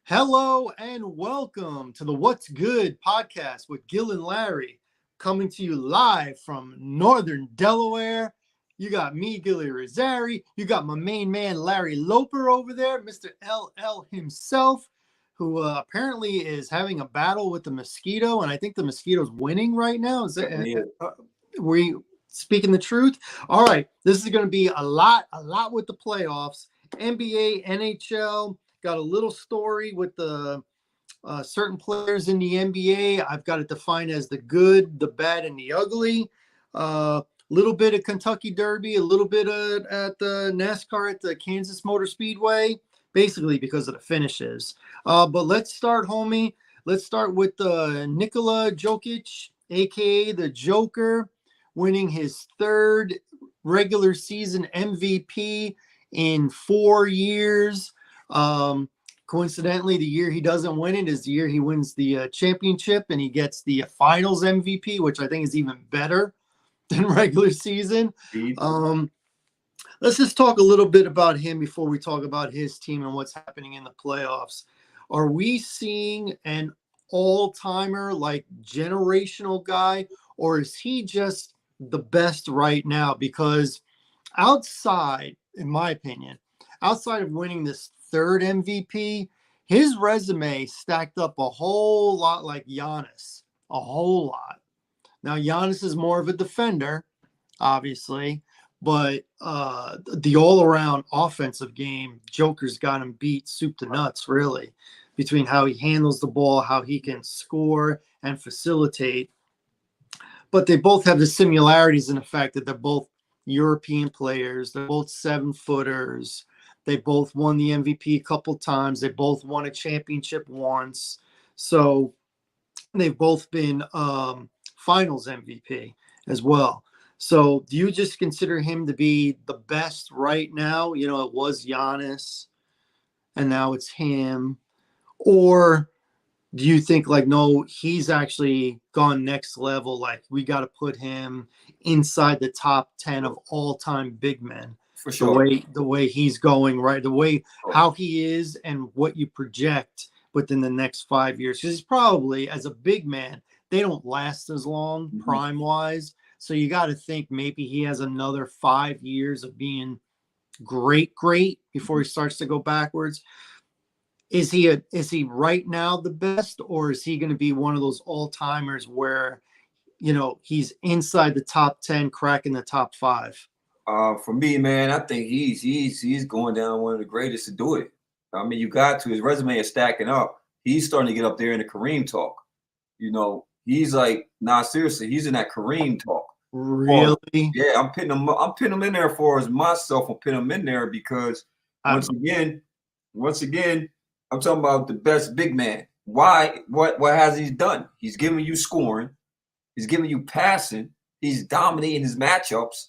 Hello and welcome to the What's Good podcast with Gil and Larry, coming to you live from Northern Delaware. You got me, Gilly Rosari. You got my main man, Larry Loper, over there, Mr. LL himself, who apparently is having a battle with the mosquito, and I think the mosquito's winning right now. We speaking the truth? All right, this is going to be a lot with the playoffs, NBA, NHL. Got a little story with the certain players in the NBA. I've got it defined as the good, the bad, and the ugly. Little bit of Kentucky Derby, a little bit at the NASCAR at the Kansas Motor Speedway, basically because of the finishes. But let's start, homie. Let's start with Nikola Jokic, aka the Joker, winning his third regular season MVP in 4 years. Coincidentally, the year he doesn't win it is the year he wins the championship and he gets the finals MVP, which I think is even better than regular season. Let's just talk a little bit about him before we talk about his team and what's happening in the playoffs. Are we seeing an all-timer, like generational guy, or is he just the best right now? Because outside, in my opinion, outside of winning this third MVP, his resume stacked up a whole lot like Giannis, a whole lot. Now, Giannis is more of a defender, obviously, but the all-around offensive game, Joker's got him beat soup to nuts, really, between how he handles the ball, how he can score and facilitate. But they both have the similarities in the fact that they're both European players. They're both 7-footers. They both won the MVP a couple times. They both won a championship once. So they've both been finals MVP as well. So do you just consider him to be the best right now? You know, it was Giannis and now it's him. Or do you think like, no, he's actually gone next level? Like we got to put him inside the top 10 of all-time big men. For sure. The way he's going, right? The way how he is and what you project within the next 5 years. Because he's probably, as a big man, they don't last as long prime-wise. So you got to think maybe he has another 5 years of being great before he starts to go backwards. Is he right now the best, or is he going to be one of those all-timers where, you know, he's inside the top 10, cracking the top 5? For me, man, I think he's going down one of the greatest to do it. I mean, you got to. His resume is stacking up. He's starting to get up there in the Kareem talk. You know, he's like, nah, seriously, he's in that Kareem talk. Really? Yeah, I'm putting him in there for as myself. I'm putting him in there because once again, I'm talking about the best big man. Why? What has he done? He's giving you scoring. He's giving you passing. He's dominating his matchups.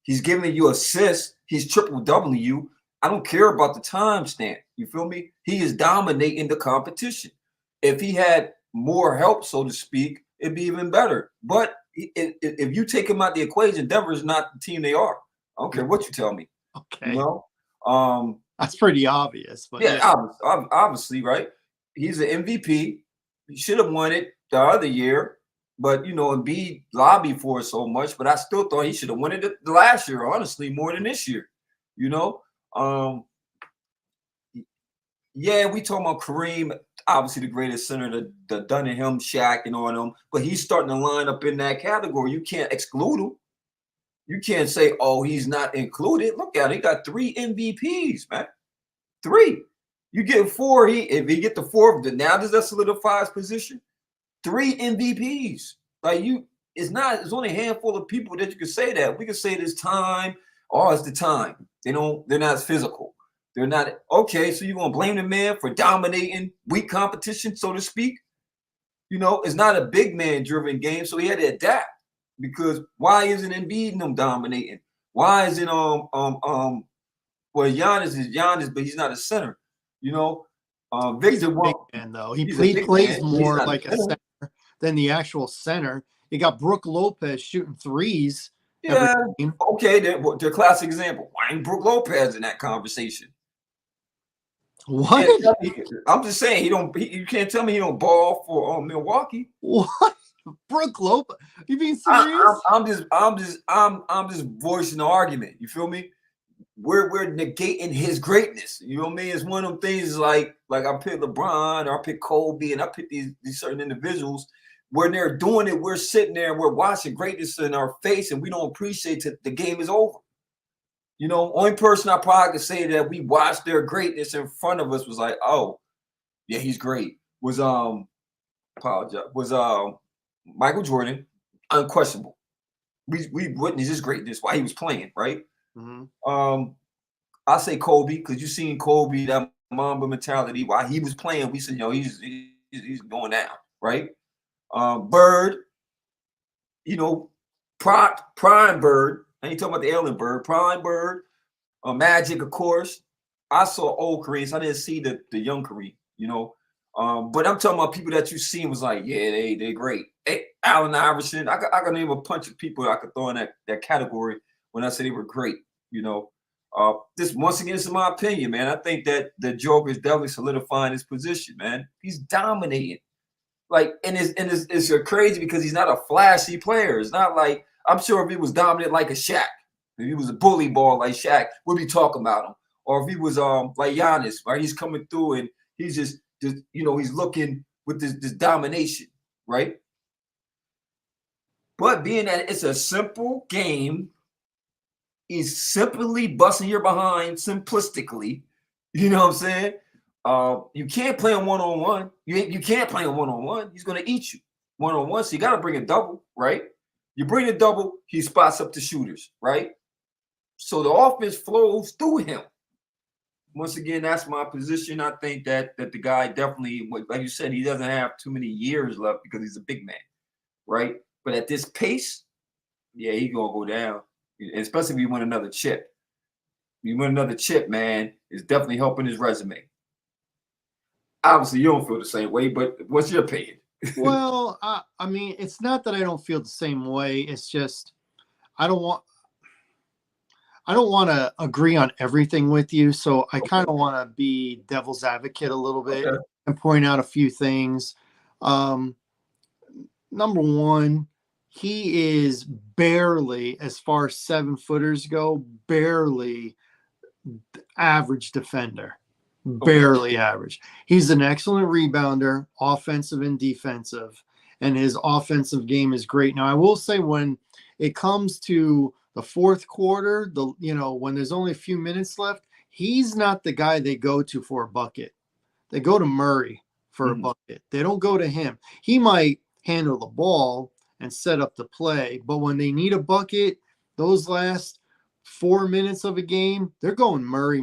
He's giving you assists. He's triple-doubling you. I don't care about the timestamp. You feel me? He is dominating the competition. If he had more help, so to speak, it'd be even better. But if you take him out the equation, Denver's not the team they are. I don't care what you tell me. Okay. You know? That's pretty obvious. But yeah. Obviously, right? He's an MVP. He should have won it the other year. But, you know, Embiid lobbied for it so much, but I still thought he should have won it the last year, honestly, more than this year. You know? Yeah, we talking about Kareem, obviously the greatest center, the done in him, Shaq, and all them, but he's starting to line up in that category. You can't exclude him. You can't say, oh, he's not included. Look at it. He got 3 MVPs, man. 3. You get 4. If he get the 4th, then now does that solidify his position? 3 MVPs. Like it's only a handful of people that you can say that. We can say this time. Oh, it's the time. They're not as physical. They're not okay. So you're gonna blame the man for dominating weak competition, so to speak. You know, it's not a big man driven game, so he had to adapt. Because why isn't Embiid them dominating? Why isn't Giannis is Giannis, but he's not a center. You know, Victor, he's a big man though. He plays more like a center than the actual center. You got Brook Lopez shooting threes. Yeah, okay. They're classic example. Why ain't Brook Lopez in that conversation? What? I'm just saying he don't. You can't tell me he don't ball for Milwaukee. What? Brook Lopez? You being serious? I'm just voicing the argument. You feel me? We're negating his greatness. You know what I mean? It's one of them things like I pick LeBron or I pick Kobe and I pick these certain individuals. When they're doing it, we're sitting there and we're watching greatness in our face and we don't appreciate that the game is over. You know, only person I probably could say that we watched their greatness in front of us was like, oh, yeah, he's great. Was Michael Jordan, unquestionable. We witnessed his greatness while he was playing, right? Mm-hmm. I say Kobe because you seen Kobe, that Mamba mentality while he was playing. We said, he's going down, right? Bird, prime Bird. I ain't talking about the alien Bird, prime Bird. Magic, of course. I saw old Kareem, so I didn't see the young Kareem, but I'm talking about people that you seen was like, yeah, they're great. Hey, Allen Iverson, I can name a bunch of people I could throw in that category when I said they were great. This once again is my opinion, man. I think that the Joker is definitely solidifying his position, man. He's dominating. Like, and it's crazy because he's not a flashy player. It's not like, I'm sure if he was dominant like a Shaq, if he was a bully ball like Shaq, we'd be talking about him. Or if he was like Giannis, right? He's coming through and he's just he's looking with this domination, right? But being that it's a simple game, he's simply busting your behind simplistically. You know what I'm saying? You can't play him one-on-one. You can't play him one-on-one. He's going to eat you one-on-one. So you got to bring a double, right? You bring a double, he spots up the shooters, right? So the offense flows through him. Once again, that's my position. I think that the guy definitely, like you said, he doesn't have too many years left because he's a big man, right? But at this pace, yeah, he's going to go down, especially if you win another chip. You win another chip, man, it's definitely helping his resume. Obviously, you don't feel the same way, but what's your opinion? Well, I mean, it's not that I don't feel the same way. It's just I don't want to agree on everything with you. So I kind of want to be devil's advocate a little bit and point out a few things. Number one, he is barely, as far as 7-footers go, barely average defender. Barely average. He's an excellent rebounder, offensive and defensive, and his offensive game is great. Now, I will say when it comes to the fourth quarter, when there's only a few minutes left, he's not the guy they go to for a bucket. They go to Murray for a bucket. They don't go to him. He might handle the ball and set up the play, but when they need a bucket, those last 4 minutes of a game, they're going Murray.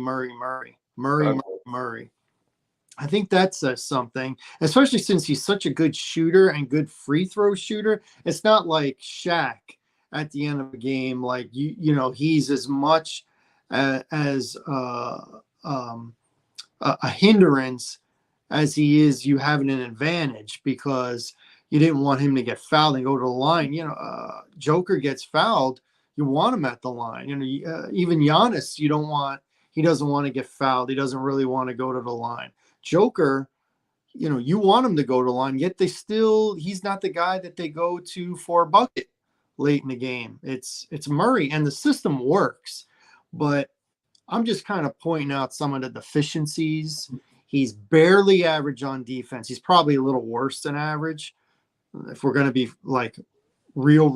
I think that says something, especially since he's such a good shooter and good free throw shooter. It's not like Shaq at the end of the game, like he's as much as a hindrance as he is you having an advantage because you didn't want him to get fouled and go to the line. Joker gets fouled, you want him at the line. Even Giannis, he doesn't want to get fouled. He doesn't really want to go to the line. Joker, you want him to go to the line, yet he's not the guy that they go to for a bucket late in the game. It's Murray, and the system works. But I'm just kind of pointing out some of the deficiencies. He's barely average on defense. He's probably a little worse than average if we're going to be like real.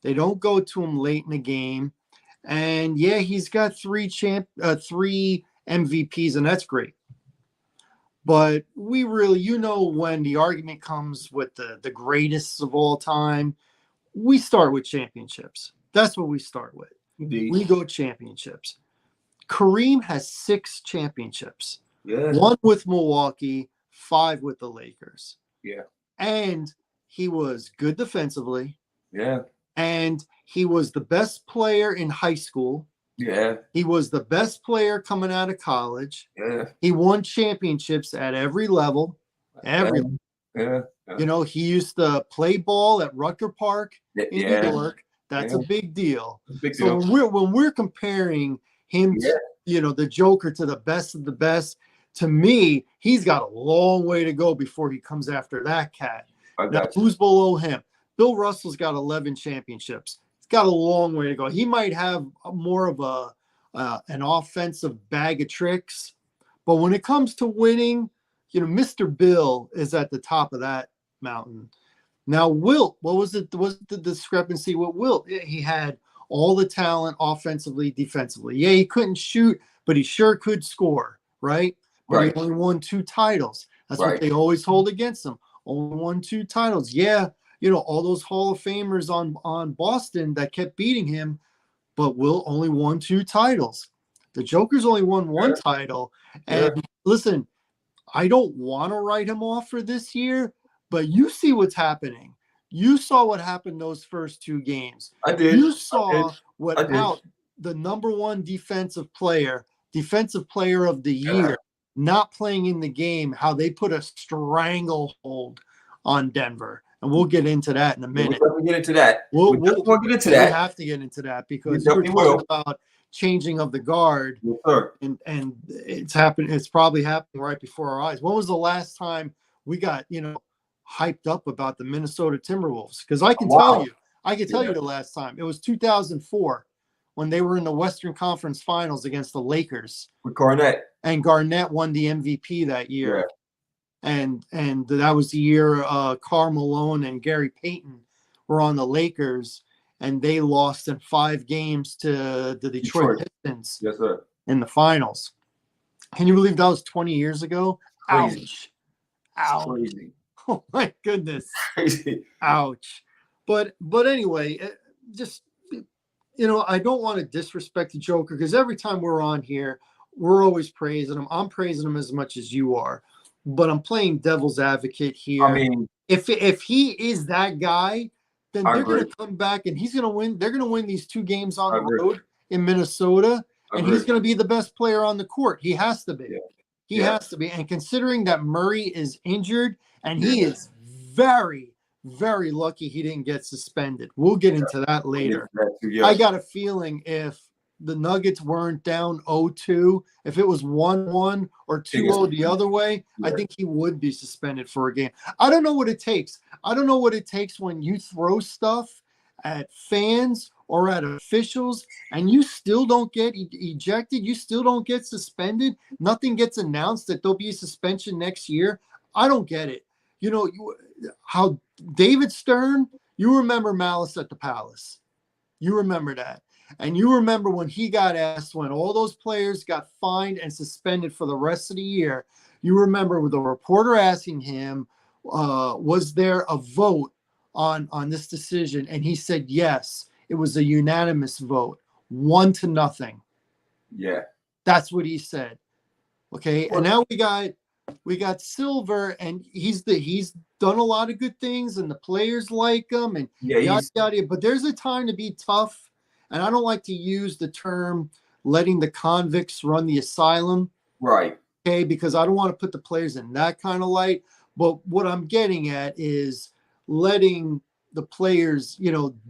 They don't go to him late in the game. And yeah, he's got 3 MVPs, and that's great. But we really, when the argument comes with the greatest of all time, we start with championships. That's what we start with. Indeed. We go championships. Kareem has 6 championships. Yeah. 1 with Milwaukee, 5 with the Lakers. Yeah. And he was good defensively. Yeah. And he was the best player in high school. Yeah. He was the best player coming out of college. Yeah. He won championships at every level. Yeah. He used to play ball at Rutger Park in New York. That's a big deal. Big deal. So when we're comparing him the Joker to the best of the best. To me, he's got a long way to go before he comes after that cat. Now, who's below him? Bill Russell's got 11 championships. He's got a long way to go. He might have more of an offensive bag of tricks, but when it comes to winning, Mr. Bill is at the top of that mountain. Now, Wilt, what was it? Was the discrepancy with Wilt? He had all the talent offensively, defensively. Yeah, he couldn't shoot, but he sure could score, right? But he only won 2 titles. That's what they always hold against him. Only won 2 titles. Yeah, all those Hall of Famers on Boston that kept beating him, but Wilt only won 2 titles. The Joker's only won 1 title. And listen, I don't want to write him off for this year, but you see what's happening. You saw what happened those first 2 games. I did. You saw without the number 1 defensive player of the year, not playing in the game, how they put a stranglehold on Denver. And we'll get into that in a minute. We'll get into that. We'll get into that. We have to get into that because we're talking about changing of the guard. Yes, sir. And it's happening. It's probably happening right before our eyes. When was the last time we got, hyped up about the Minnesota Timberwolves? Because I can tell you the last time. It was 2004 when they were in the Western Conference Finals against the Lakers. With Garnett. And Garnett won the MVP that year. Yeah. And that was the year Karl Malone and Gary Payton were on the Lakers, and they lost in 5 games to the Detroit Pistons. Yes, sir. In the finals. Can you believe that was 20 years ago? Crazy. Ouch. Crazy. Oh my goodness. Crazy. Ouch. But anyway, just I don't want to disrespect the Joker because every time we're on here, we're always praising him. I'm praising him as much as you are, but I'm playing devil's advocate here. I mean, if he is that guy, then they're going to come back and he's going to win. They're going to win these 2 games on the road in Minnesota, and he's going to be the best player on the court. He has to be. Yeah. He has to be. And considering that Murray is injured, and he is very, very lucky he didn't get suspended. We'll get into that later. I got a feeling if the Nuggets weren't down 0-2, if it was 1-1 or 2-0 the other way, I think he would be suspended for a game. I don't know what it takes. I don't know what it takes when you throw stuff at fans or at officials and you still don't get ejected, you still don't get suspended, nothing gets announced that there'll be a suspension next year. I don't get it. How David Stern, you remember Malice at the Palace. You remember that. And you remember when he got asked, when all those players got fined and suspended for the rest of the year, you remember with the reporter asking him, was there a vote on this decision? And he said, yes, it was a unanimous vote, 1-0. Yeah. That's what he said. Okay. And now we got Silver, and he's done a lot of good things and the players like him and yada. But there's a time to be tough. And I don't like to use the term letting the convicts run the asylum. Right. Okay. Because I don't want to put the players in that kind of light. But what I'm getting at is letting the players,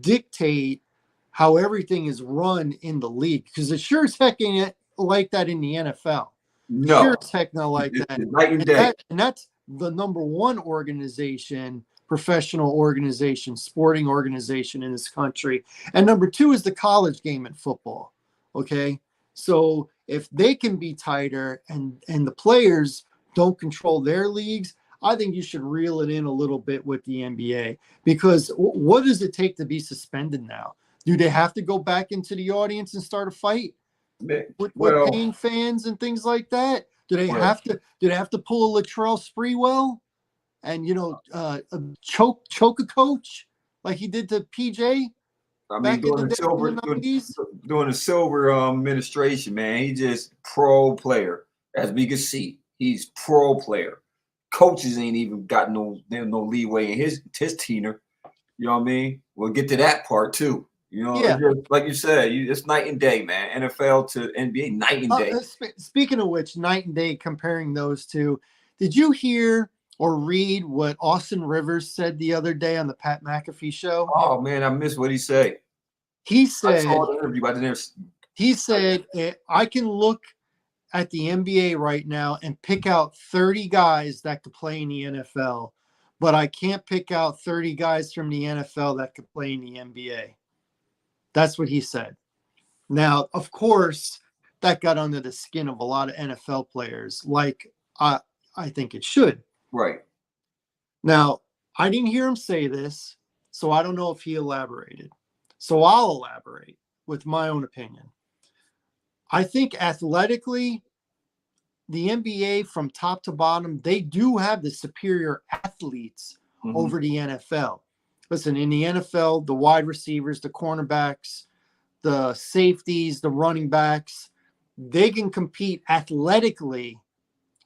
dictate how everything is run in the league. Because it sure as heck ain't like that in the NFL. No. Sure as heck not like that. Night and day. And that's the number 1 organization, professional organization, sporting organization in this country. And number 2 is the college game in football. Okay. So if they can be tighter and the players don't control their leagues, I think you should reel it in a little bit with the NBA, because what does it take to be suspended now? Do they have to go back into the audience and start a fight with paying fans and things like that? Do they have to pull a Latrell Sprewell and choke a coach like he did to PJ? I mean, during the Silver administration, man, he just pro player, as we can see. He's pro player. Coaches ain't even got no leeway in his tenure. You know what I mean? We'll get to that part too. Like you said, it's night and day, man. NFL to NBA, night and day. Speaking of which, night and day, comparing those two, did you hear or read what Austin Rivers said the other day on the Pat McAfee show? Oh man, I missed what he said. He said, I saw the interview. I didn't He said, I can look at the NBA right now and pick out 30 guys that could play in the NFL, but I can't pick out 30 guys from the NFL that could play in the NBA. That's what he said. Now, of course, that got under the skin of a lot of NFL players, like I think it should. Right. Now, I didn't hear him say this, so I don't know if he elaborated. So I'll elaborate with my own opinion. I think athletically, the NBA from top to bottom, they do have the superior athletes over the NFL. Listen, in the NFL, the wide receivers, the cornerbacks, the safeties, the running backs, they can compete athletically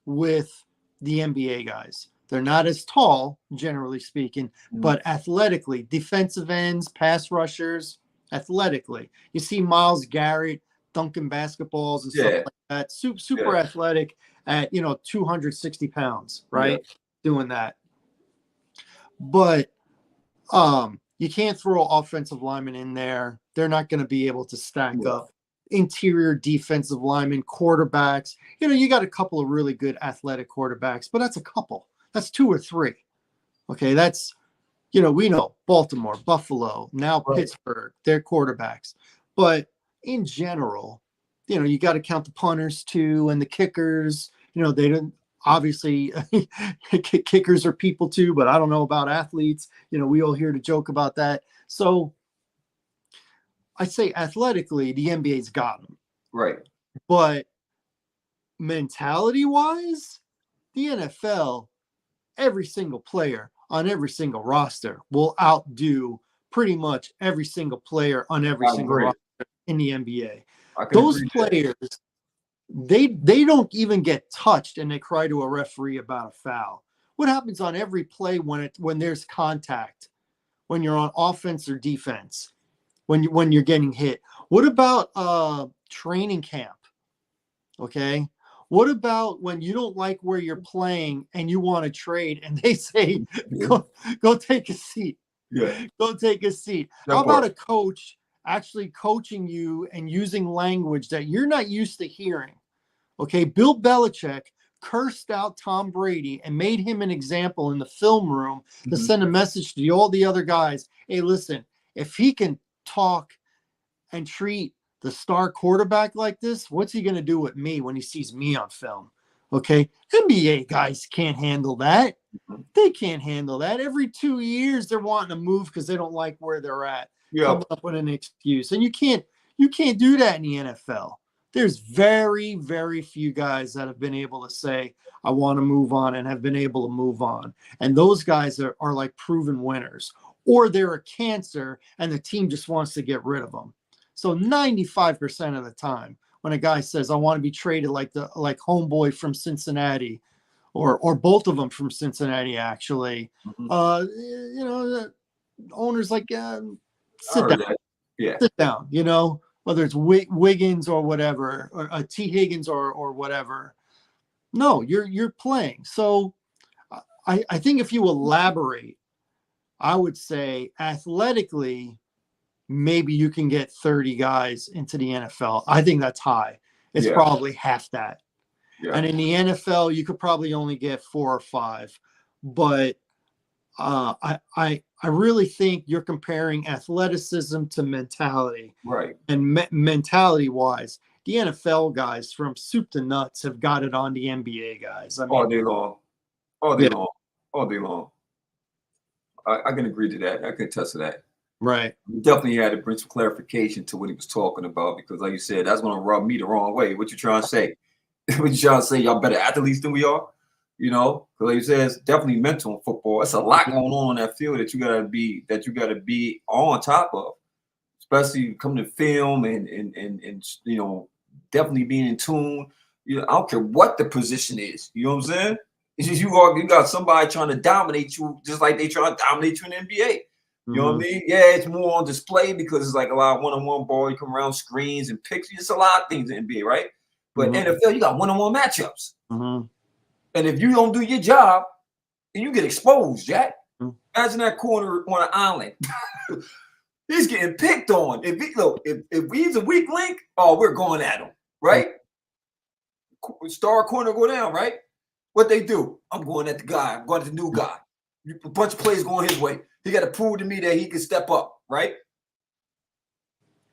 with the NBA guys. They're not as tall, generally speaking, but athletically, defensive ends, pass rushers, athletically. You see Myles Garrett dunking basketballs and stuff like that. Super athletic at, 260 pounds, right? Doing that. But you can't throw offensive linemen in there. They're not going to be able to stack up. Interior defensive linemen, quarterbacks. You got a couple of really good athletic quarterbacks, but that's a couple. That's 2 or 3. Okay, that's, we know Baltimore, Buffalo, now Pittsburgh, they're quarterbacks. But in general, you got to count the punters too and the kickers. They don't, obviously kickers are people too, but I don't know about athletes. We all hear the joke about that. So I say athletically, the NBA's got them. Right. But mentality-wise, the NFL, every single player on every single roster will outdo pretty much every single player on every single roster in the NBA. Those players, they don't even get touched and they cry to a referee about a foul. What happens on every play when there's contact, when you're on offense or defense, when you're getting hit? What about training camp? Okay. What about when you don't like where you're playing and you want to trade and they say, go take a seat. Yeah. Go take a seat. How about a coach actually coaching you and using language that you're not used to hearing? Okay. Bill Belichick cursed out Tom Brady and made him an example in the film room to send a message to all the other guys. Hey, listen, if he can talk and treat the star quarterback like this, what's he going to do with me when he sees me on film? Okay. NBA guys can't handle that. They can't handle that. Every 2 years they're wanting to move because they don't like where they're at. Coming up with an excuse. And you can't do that in the NFL. There's very, very few guys that have been able to say, I want to move on, and have been able to move on. And those guys are like proven winners, or they're a cancer and the team just wants to get rid of them. So 95% of the time when a guy says, I want to be traded like homeboy from Cincinnati, or both of them from Cincinnati, actually, the owner's like, sit down. Sit down, whether it's Wiggins or whatever, or T. Higgins or whatever. No, you're playing. So I think if you elaborate, I would say athletically, maybe you can get 30 guys into the NFL. I think that's high. It's probably half that. Yeah. And in the NFL, you could probably only get 4 or 5. But I really think you're comparing athleticism to mentality. Right. And mentality-wise, the NFL guys from soup to nuts have got it on the NBA guys. I mean, all day long. All day long. All day long. I can agree to that. I can attest to that. Right. We definitely had to bring some clarification to what he was talking about, because like you said, that's going to rub me the wrong way. What you trying to say? What you trying to say? Y'all better athletes than we are? Because like you said, it's definitely mental in football. It's a lot going on that field that you gotta be on top of, especially coming to film and definitely being in tune. I don't care what the position is. You know what I'm saying? It's just you got somebody trying to dominate you just like they try to dominate you in the NBA. You know what I mean? Yeah, it's more on display because it's like a lot of one-on-one ball. You come around screens and picks. It's a lot of things in NBA, right? But NFL, you got one-on-one matchups. And if you don't do your job, then you get exposed, Jack. Imagine that corner on an island He's getting picked on. If he's a weak link, oh, we're going at him, right? Star corner go down, right? What they do? I'm going at the guy. I'm going at the new guy. A bunch of plays going his way. He got to prove to me that he can step up, right?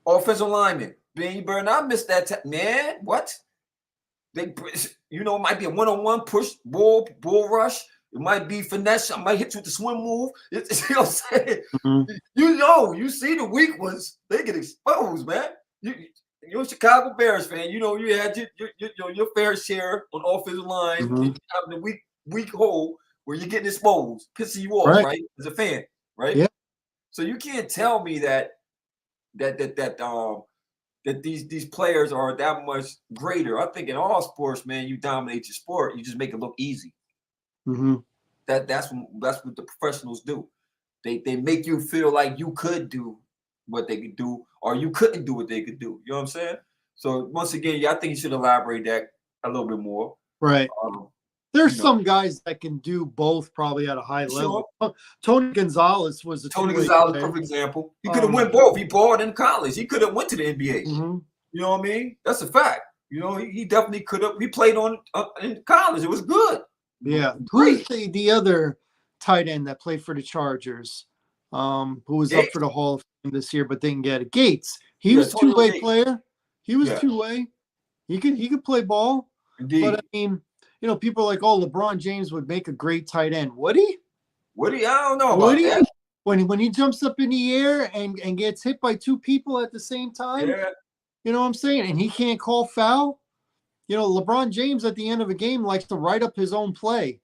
Offensive lineman, man, you better not miss that. Man, what? They, it might be a one-on-one push, bull rush. It might be finesse. I might hit you with the swim move. You know what I'm saying? Mm-hmm. You see the weak ones, they get exposed, man. You're a Chicago Bears fan. You had your fair share on offensive line. Mm-hmm. Having a weak hole where you're getting exposed, pissing you off, right? As a fan, right? Yeah. So you can't tell me that these players are that much greater. I think in all sports, man, you dominate your sport. You just make it look easy. Mm-hmm. That's what the professionals do. They make you feel like you could do what they could do, or you couldn't do what they could do. You know what I'm saying? So once again, I think you should elaborate that a little bit more. Right. There's some guys that can do both probably at a high level. Tony Gonzalez was perfect example. He could have went both. He balled in college. He could have went to the NBA. Mm-hmm. You know what I mean? That's a fact. He definitely could have. He played in college. It was good. Yeah. Who's the other tight end that played for the Chargers, who was up for the Hall of Fame this year but didn't get it? Gates. He was two-way player. He was two-way. He could play ball. Indeed. But I mean, people are like, oh, LeBron James would make a great tight end. Would he? I don't know about that. When he jumps up in the air and gets hit by two people at the same time, you know what I'm saying? And he can't call foul. LeBron James at the end of a game likes to write up his own play.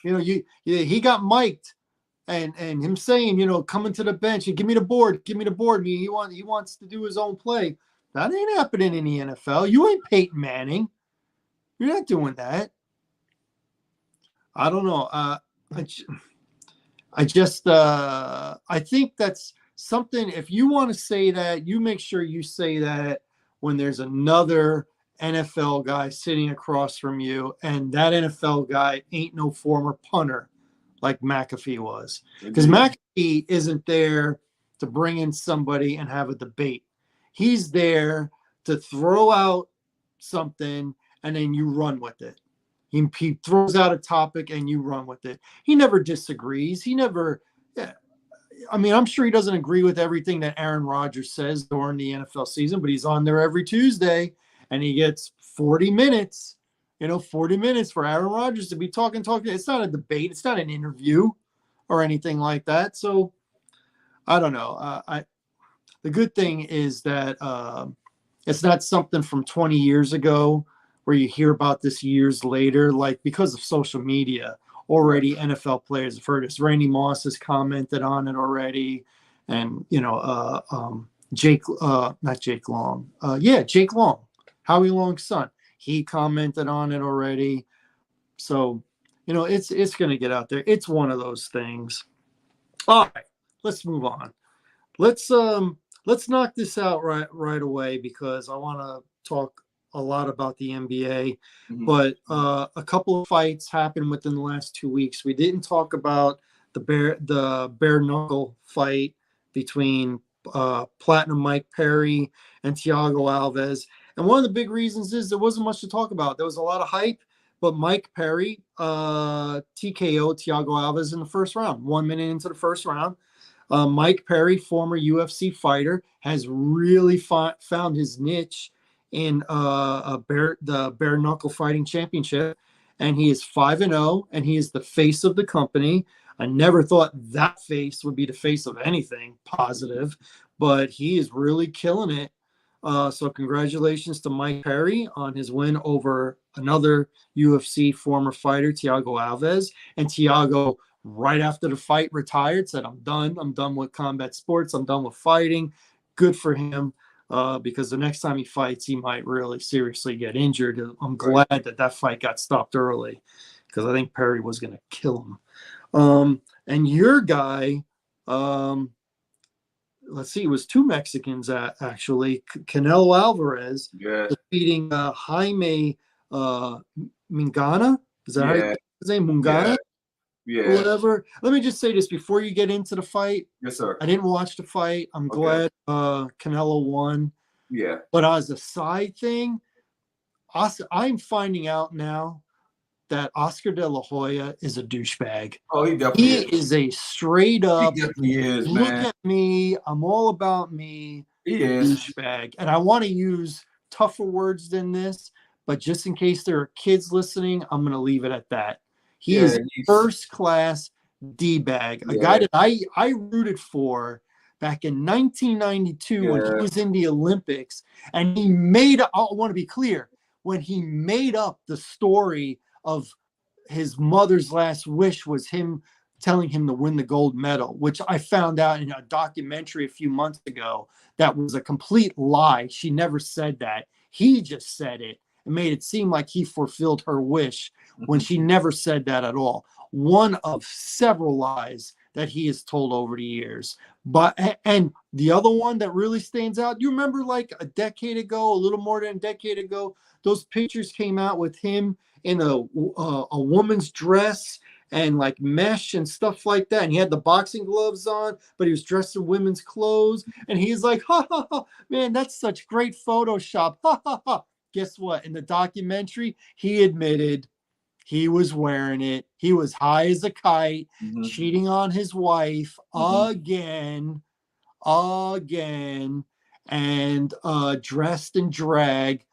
He got mic'd and him saying, coming to the bench, give me the board. He wants to do his own play. That ain't happening in the NFL. You ain't Peyton Manning. You're not doing that. I don't know. I think that's something. If you want to say that, you make sure you say that when there's another NFL guy sitting across from you, and that NFL guy ain't no former punter like McAfee was. Because McAfee isn't there to bring in somebody and have a debate. He's there to throw out something and then you run with it. He throws out a topic and you run with it. He never disagrees. I'm sure he doesn't agree with everything that Aaron Rodgers says during the NFL season, but he's on there every Tuesday and he gets 40 minutes, 40 minutes for Aaron Rodgers to be talking. It's not a debate. It's not an interview or anything like that. So I don't know. The good thing is that it's not something from 20 years ago where you hear about this years later, like because of social media. Already NFL players have heard this. Randy Moss has commented on it already. And, Jake Long, Howie Long's son, he commented on it already. So, it's going to get out there. It's one of those things. All right, let's move on. Let's knock this out right away because I want to talk a lot about the NBA, but a couple of fights happened within the last 2 weeks. We didn't talk about the bare knuckle fight between Platinum Mike Perry and Thiago Alves. And one of the big reasons is there wasn't much to talk about. There was a lot of hype, but Mike Perry TKO Thiago Alves in the first round, 1 minute into the first round. Mike Perry, former UFC fighter, has really found his niche in the bare knuckle fighting championship, and he is 5-0, and he is the face of the company. I never thought that face would be the face of anything positive, but he is really killing it. So congratulations to Mike Perry on his win over another UFC former fighter, Thiago Alves. And Thiago, right after the fight, retired, said, I'm done with combat sports. I'm done with fighting. Good for him. Because the next time he fights, he might really seriously get injured. I'm glad that fight got stopped early because I think Perry was going to kill him. And your guy, let's see, it was two Mexicans actually. Canelo Alvarez defeating Jaime Mungana. Is that right? His name Mungana? Yeah. whatever. Let me just say this before you get into the fight. Yes, sir. I didn't watch the fight. I'm glad Canelo won. Yeah. But as a side thing, I'm finding out now that Oscar De La Hoya is a douchebag. Oh, he definitely is a straight up, He definitely is, look man. at me, I'm all about me He is. douchebag. And I want to use tougher words than this, but just in case there are kids listening, I'm going to leave it at that. He is first class D-bag, a guy that I rooted for back in 1992 when he was in the Olympics. And he made, I want to be clear, when he made up the story of his mother's last wish was him telling him to win the gold medal, which I found out in a documentary a few months ago. That was a complete lie. She never said that. He just said it and made it seem like he fulfilled her wish when she never said that at all. One of several lies that he has told over the years. And the other one that really stands out, you remember like a decade ago, a little more than a decade ago, those pictures came out with him in a woman's dress and like mesh and stuff like that. And he had the boxing gloves on, but he was dressed in women's clothes. And he's like, ha, ha, ha, man, that's such great Photoshop. Ha, ha, ha. Guess what? In the documentary, he admitted he was wearing it. He was high as a kite, cheating on his wife again, and dressed in drag.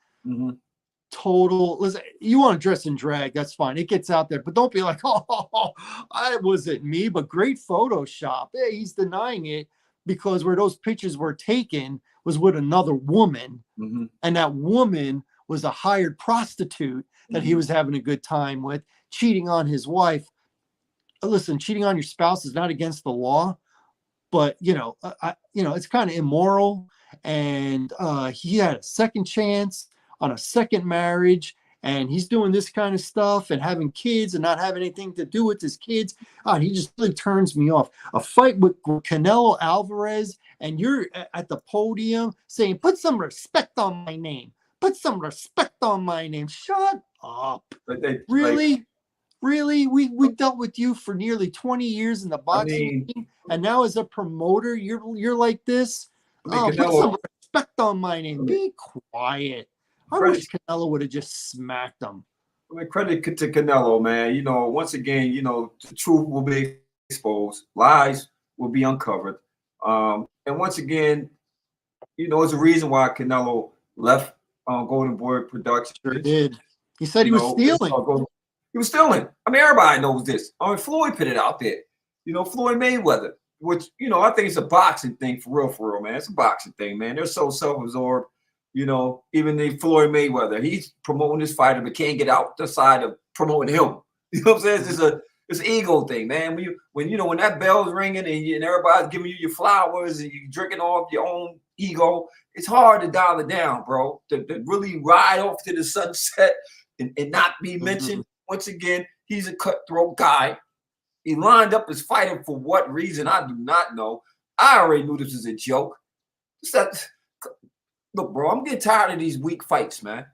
Total. Listen, you want to dress in drag, that's fine. It gets out there, but don't be like, oh, I wasn't me, but great Photoshop. Yeah, he's denying it because where those pictures were taken was with another woman, and that woman was a hired prostitute that he was having a good time with, cheating on his wife. Listen, cheating on your spouse is not against the law, but it's kind of immoral. And he had a second chance on a second marriage, and he's doing this kind of stuff and having kids and not having anything to do with his kids. He just really turns me off. A fight with Canelo Alvarez, and you're at the podium saying, put some respect on my name. Put some respect on my name. Shut up. Really? Really? We dealt with you for nearly 20 years in the boxing team, and now as a promoter, you're like this? Put some respect on my name. Be quiet. I wish Canelo would have just smacked him. Credit to Canelo, man. Once again, the truth will be exposed. Lies will be uncovered. And once again, there's a reason why Canelo left Golden Boy Productions. Sure did. He said he was stealing. He was stealing. I mean, everybody knows this. Floyd put it out there. Floyd Mayweather, which, I think it's a boxing thing for real, man. It's a boxing thing, man. They're so self-absorbed. Even the Floyd Mayweather, he's promoting this fighter, but can't get out the side of promoting him. You know what I'm saying? It's an ego thing, man. When that bell's ringing and everybody's giving you your flowers and you're drinking off your own ego, it's hard to dial it down, bro. To really ride off to the sunset and not be mentioned. Once again, he's a cutthroat guy. He lined up as fighting for what reason? I do not know. I already knew this was a joke. Look, bro, I'm getting tired of these weak fights, man.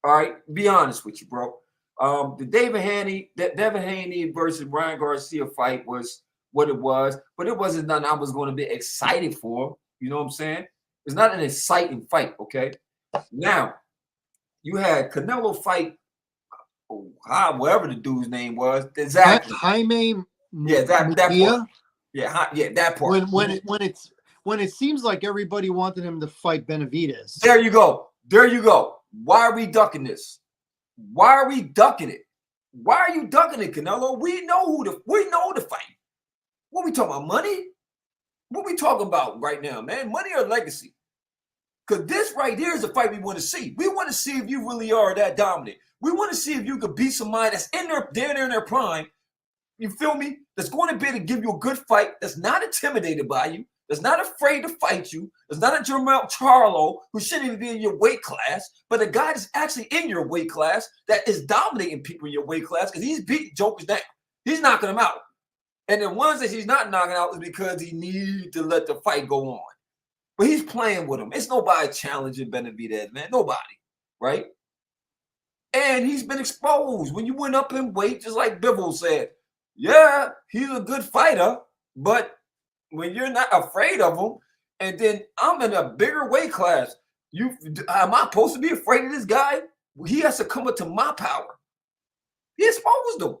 All right, be honest with you, bro. The Devin Haney versus Ryan Garcia fight was what it was, but it wasn't nothing I was going to be excited for. You know what I'm saying? It's not an exciting fight, okay? Now, you had Canelo fight, whatever the dude's name was, exactly. Jaime. That part. Yeah, that part. When it seems like everybody wanted him to fight Benavidez. There you go. Why are we ducking this? Why are we ducking it? Why are you ducking it, Canelo? We know the fight. What we talking about? Money? What we talking about right now, man? Money or legacy? Because this right here is the fight we want to see. We want to see if you really are that dominant. We want to see if you could beat somebody that's in their prime. You feel me? That's going to be able to give you a good fight. That's not intimidated by you. That's not afraid to fight you. That's not a Jermell Charlo who shouldn't even be in your weight class, but a guy that's actually in your weight class that is dominating people in your weight class because he's beating jokers down. He's knocking them out. And the ones that he's not knocking out is because he needs to let the fight go on. But he's playing with him. It's nobody challenging Benavidez, man. Nobody, right? And he's been exposed. When you went up in weight, just like Bivol said, Yeah, he's a good fighter, but when you're not afraid of him, and then I'm in a bigger weight class, am I supposed to be afraid of this guy? He has to come into my power. He exposed him.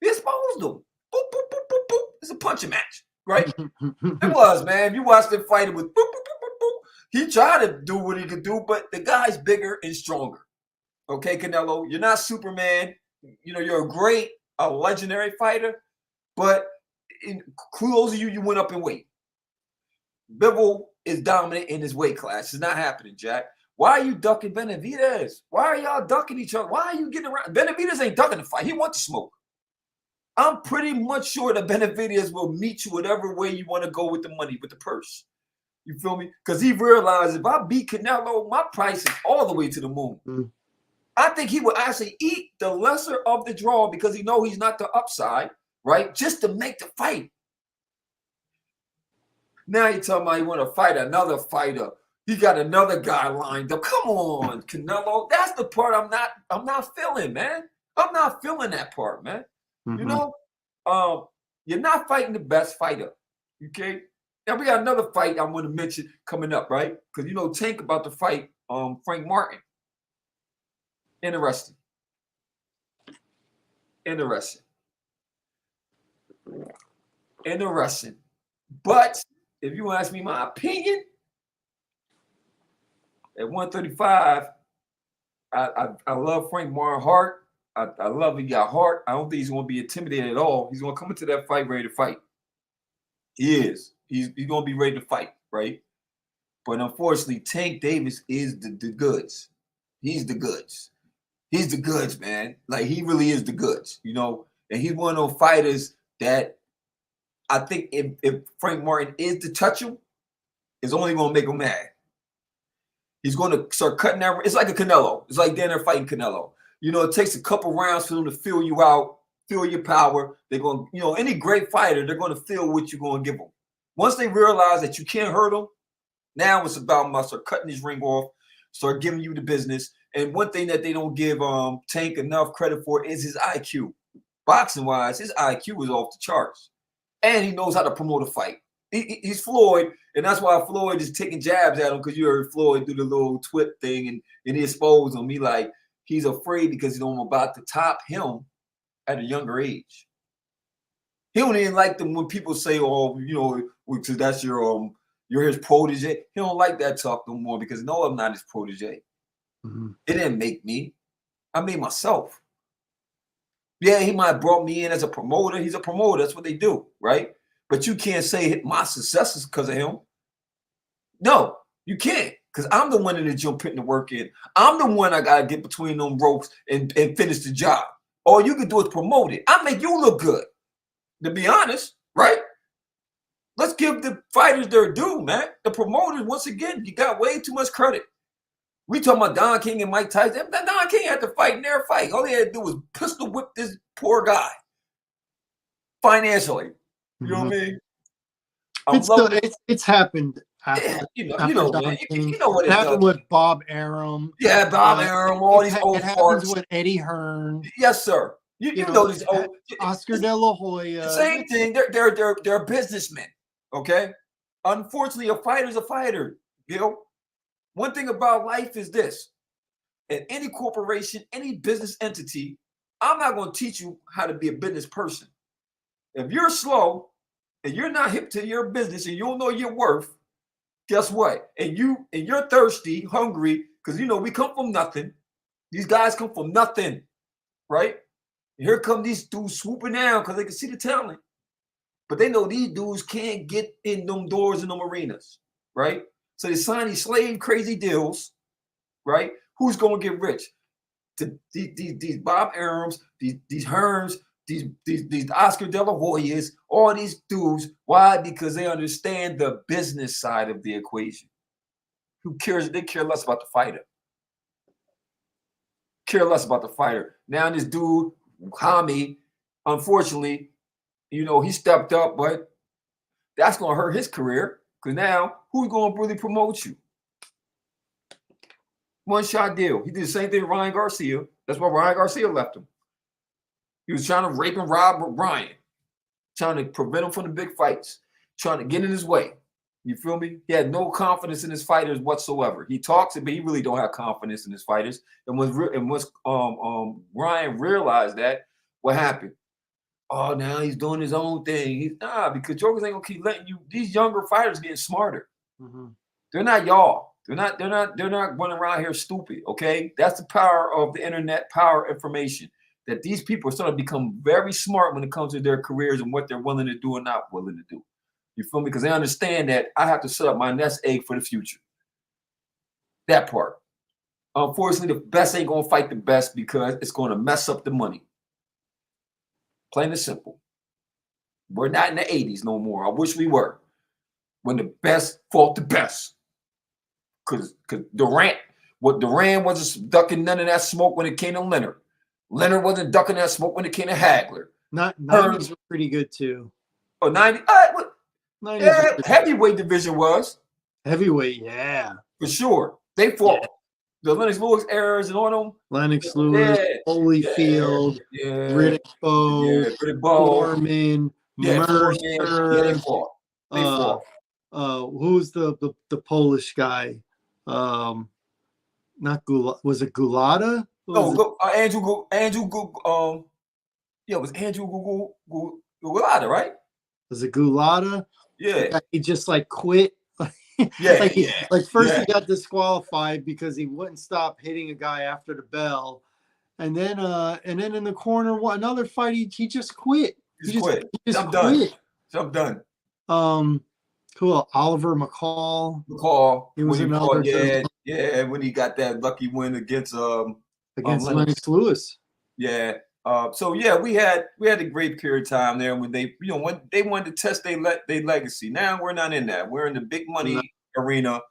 He exposed him. Boop, boop, boop, boop, boop. It's a punching match, right? It was, man. If you watched him fight, it was boop, boop, boop, boop, boop. He tried to do what he could do, but the guy's bigger and stronger. Okay, Canelo, you're not Superman. You're a legendary fighter, but kudos to you, you went up in weight. Bivol is dominant in his weight class. It's not happening, Jack. Why are you ducking Benavidez? Why are y'all ducking each other? Why are you getting around? Benavidez ain't ducking the fight. He wants to smoke. I'm pretty much sure that Benavidez will meet you whatever way you want to go with the money, with the purse. You feel me? Because he realized if I beat Canelo, my price is all the way to the moon. Mm. I think he will actually eat the lesser of the draw because he know he's not the upside, right? Just to make the fight. Now you're talking about you want to fight another fighter. He got another guy lined up. Come on, Canelo. That's the part I'm not feeling, man. I'm not feeling that part, man. Mm-hmm. You're not fighting the best fighter. Okay. Now we got another fight I want to mention coming up, right? Because Tank about to fight Frank Martin. Interesting. But if you ask me my opinion, at 135, I love Frank Martin heart. I love he got heart. I don't think he's going to be intimidated at all. He's going to come into that fight ready to fight. He is. He's going to be ready to fight, right? But unfortunately, Tank Davis is the goods. He's the goods. He's the goods, man. Like, he really is the goods, And he's one of those fighters that I think if Frank Martin is to touch him, it's only going to make him mad. He's going to start cutting that. It's like a Canelo. It's like they're fighting Canelo. It takes a couple rounds for them to feel you out, feel your power. They're going to, any great fighter, they're going to feel what you're going to give them. Once they realize that you can't hurt them, now it's about start cutting his ring off, start giving you the business. And one thing that they don't give Tank enough credit for is his IQ. Boxing-wise, his IQ is off the charts. And he knows how to promote a fight. He's Floyd, and that's why Floyd is taking jabs at him, because you heard Floyd do the little twit thing, and he exposed him. He's afraid because I'm about to top him at a younger age. He don't even like them when people say, because that's you're his protege. He don't like that talk no more because no, I'm not his protege. Mm-hmm. It didn't make me. I made myself. Yeah, he might have brought me in as a promoter. He's a promoter. That's what they do, right? But you can't say my success is because of him. No, you can't, because I'm the one in the gym putting the work in. I'm the one I got to get between them ropes and finish the job. All you can do is promote it. I make you look good, to be honest, right? Let's give the fighters their due, man. The promoters, once again, you got way too much credit. We talking about Don King and Mike Tyson. Don King had to fight in their fight. All he had to do was pistol whip this poor guy financially. You know what I mean? It's happened. Yeah, you know what it happened with Bob Arum. Yeah, Bob Arum. All these old it happens with Eddie Hearn. Yes, sir. You know these old Oscar De La Hoya. Same thing. They're businessmen. Okay. Unfortunately, a fighter's a fighter. One thing about life is this: at any corporation, any business entity, I'm not going to teach you how to be a business person. If you're slow and you're not hip to your business and you don't know your worth, guess what? And you're thirsty, hungry, because we come from nothing. These guys come from nothing, right? And here come these dudes swooping down because they can see the talent. But they know these dudes can't get in them doors in them arenas, right? So they sign these slave crazy deals, right? Who's going to get rich? These Bob Arums, these Hearns, these Oscar De La Hoyas, all these dudes. Why? Because they understand the business side of the equation. Who cares? They care less about the fighter. Now this dude, Hami, unfortunately, he stepped up, but that's going to hurt his career, because now who's going to really promote you? One shot deal. He did the same thing with Ryan Garcia. That's why Ryan Garcia left him. He was trying to rape and rob Brian, trying to prevent him from the big fights, trying to get in his way. You feel me? He had no confidence in his fighters whatsoever. He talks it, but he really don't have confidence in his fighters. And once Ryan realized that, what happened? Oh, now he's doing his own thing. Because jokers ain't gonna keep letting you. These younger fighters getting smarter. Mm-hmm. They're not y'all. They're not running around here stupid. Okay, that's the power of the internet, power of information. That these people are starting to become very smart when it comes to their careers and what they're willing to do and not willing to do. You feel me? Because they understand that I have to set up my nest egg for the future. That part. Unfortunately, the best ain't gonna fight the best because it's gonna mess up the money. Plain and simple. We're not in the 80s no more. I wish we were. When the best fought the best. Because Durant wasn't ducking none of that smoke when it came to Leonard. Leonard wasn't ducking that smoke when it came to Hagler. 90s were pretty good too. Oh, 90? 90s Yeah, heavyweight division was. Heavyweight, yeah. For sure. They fought the Lennox Lewis eras and all them. Lennox Lewis, Holyfield, Riddick Bowe, Foreman, Mercer. They fought. Who's the Polish guy? Not Gulata. Was it Gulata? No, Andrew. It was Andrew Gulata, right? Was it Gulata? Yeah. He just like quit. First he got disqualified because he wouldn't stop hitting a guy after the bell, and then in the corner, another fight he just quit. He just quit. I'm done. Cool. Oliver McCall. He was another. When he got that lucky win against Lennox Lewis. Yeah. We had a great period of time there when they wanted to test their legacy. Now we're not in that. We're in the big money arena,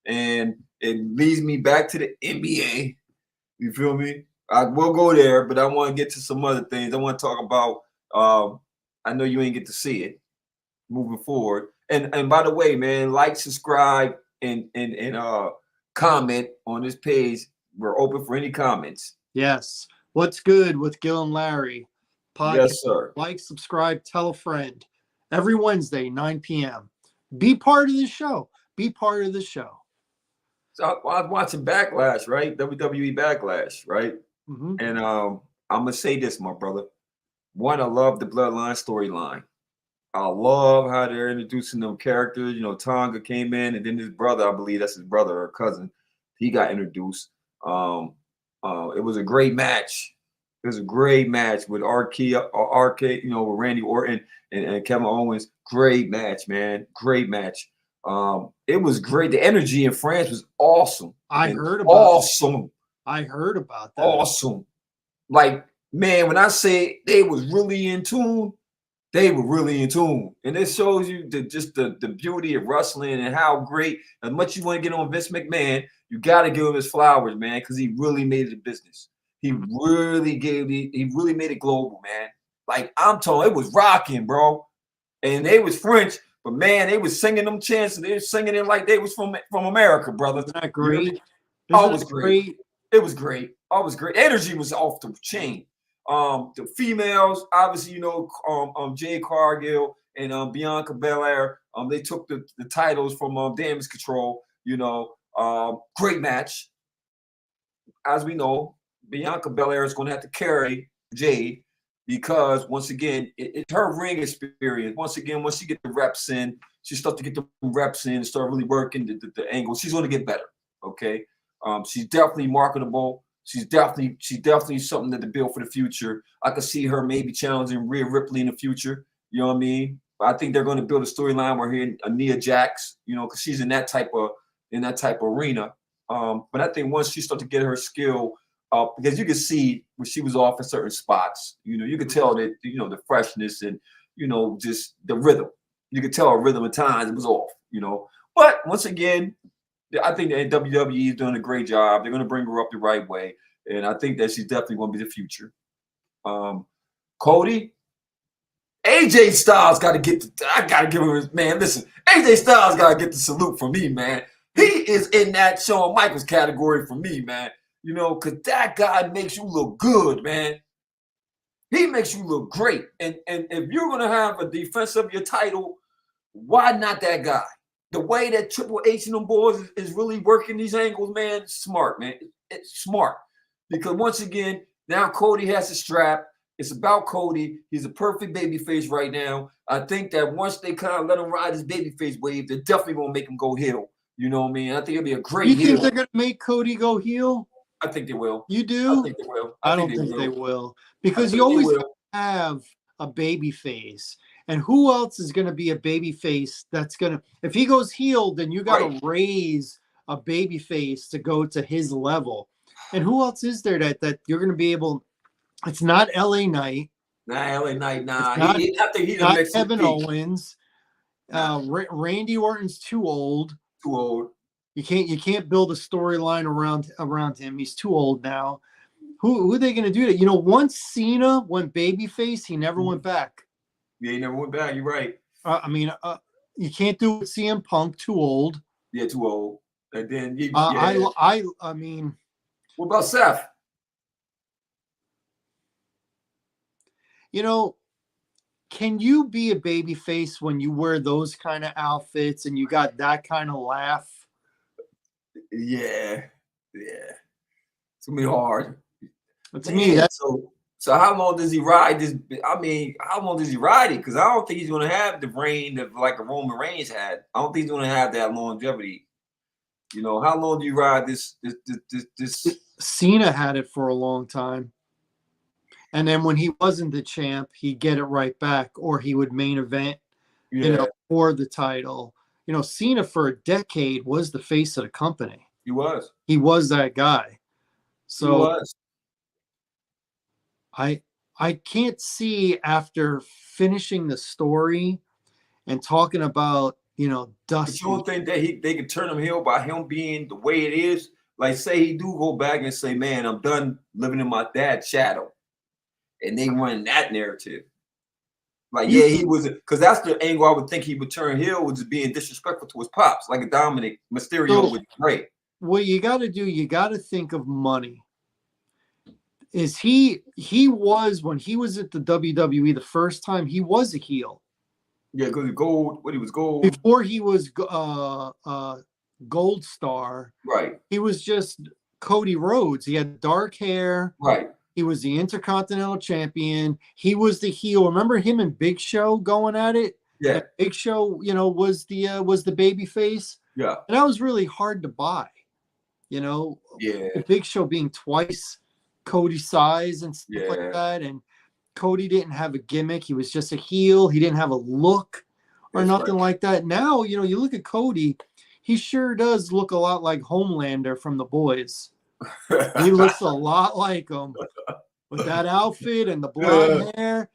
and it leads me back to the NBA. You feel me? I will go there, but I want to get to some other things. I want to talk about. I know you ain't get to see it moving forward. And by the way, man, like, subscribe, and comment on this page. We're open for any comments. Yes. What's good with Gil and Larry podcast? Yes, sir. Like, subscribe, tell a friend. Every Wednesday, 9 p.m. Be part of the show. Be part of the show. So I was watching Backlash, right? WWE Backlash, right? Mm-hmm. And I'm gonna say this, my brother. One, I love the Bloodline storyline. I love how they're introducing them characters. You know, Tonga came in, and then his brother, I believe that's his brother or cousin, he got introduced. It was a great match. It was a great match with RK, with Randy Orton and Kevin Owens. Great match, man. Great match. It was great. The energy in France was awesome. I heard about that. Awesome. Like, man, when I say they was really in tune, they were really in tune. And it shows you the beauty of wrestling and how great, as much you want to get on Vince McMahon, you got to give him his flowers, man, because he really made it a business. He really made it global, man. Like, I'm telling, it was rocking, bro. And they was French, but man, they was singing them chants, and they were singing it like they was from America, brother. Isn't that great? It was great. It was great. It was great. Energy was off the chain. The females, obviously, Jade Cargill and Bianca Belair, they took the titles from Damage Control. Great match. As we know, Bianca Belair is going to have to carry Jade because, once again, it's her ring experience. Once again, once she get the reps in, she starts to get the reps in and start really working the angle. She's going to get better. Okay, she's definitely marketable. She's definitely something to build for the future. I could see her maybe challenging Rhea Ripley in the future. You know what I mean? But I think they're going to build a storyline where here Nia Jax, because she's in that type of arena. But I think once she starts to get her skill up, because you can see when she was off in certain spots, you could tell that the freshness and just the rhythm. You could tell her rhythm at times it was off. But once again, I think that WWE is doing a great job. They're going to bring her up the right way, and I think that she's definitely going to be the future. Cody, AJ Styles got to get. I got to give him, man. Listen, AJ Styles got to get the salute from me, man. He is in that Shawn Michaels category for me, man. Because that guy makes you look good, man. He makes you look great. And if you're gonna have a defense of your title, why not that guy? The way that Triple H and them boys is really working these angles, man, it's smart, man. It's smart. Because once again, now Cody has a strap. It's about Cody. He's a perfect babyface right now. I think that once they kind of let him ride his babyface wave, they're definitely gonna make him go heel. You know what I mean? I think it'll be a great You heel. think they're gonna make Cody go heel? I think they will. You do? I think they will. I don't think they will, because you always have a baby face. And who else is going to be a baby face that's going to, if he goes heel, then you got to raise a baby face to go to his level. And who else is there that you're going to be able, it's not LA Knight. Nah, LA Knight, nah. I think he's not Kevin Owens. Randy Orton's too old. Too old. You can't build a storyline around him. He's too old now. Who are they going to do that? You know, once Cena went babyface, he never went back. Yeah, he never went back. You're right. I mean, you can't do it with CM Punk. Too old. Yeah, too old. And then I mean, what about Seth? You know, can you be a babyface when you wear those kind of outfits and you got that kind of laugh? Yeah. It's gonna be hard. But to me, that's so. How long does he ride this? I mean, how long does he ride it? Because I don't think he's gonna have the reign that like a Roman Reigns had. I don't think he's gonna have that longevity. You know, how long do you ride this? Cena had it for a long time, and then when he wasn't the champ, he'd get it right back, or he would main event, for the title. You know, Cena for a decade was the face of the company. He was. He was that guy. So he was. I can't see, after finishing the story and talking about, Dusty. But you don't think that they could turn him heel by him being the way it is? Like, say he do go back and say, man, I'm done living in my dad's shadow. And they run that narrative. Like, he was, because that's the angle I would think he would turn heel, was being disrespectful to his pops, like a Dominic Mysterio would be great. What you got to do, you got to think of money. Is he was, when he was at the WWE the first time, he was a heel. Yeah, because he was gold. Before he was Gold Star. Right. He was just Cody Rhodes. He had dark hair. Right. He was the Intercontinental Champion. He was the heel. Remember him and Big Show going at it? Yeah. And Big Show, was the baby face. Yeah. And that was really hard to buy. Yeah. The Big Show being twice Cody's size and stuff like that. And Cody didn't have a gimmick. He was just a heel. He didn't have a look or nothing like that. Now, you look at Cody, he sure does look a lot like Homelander from The Boys. He looks a lot like him with that outfit and the blonde hair.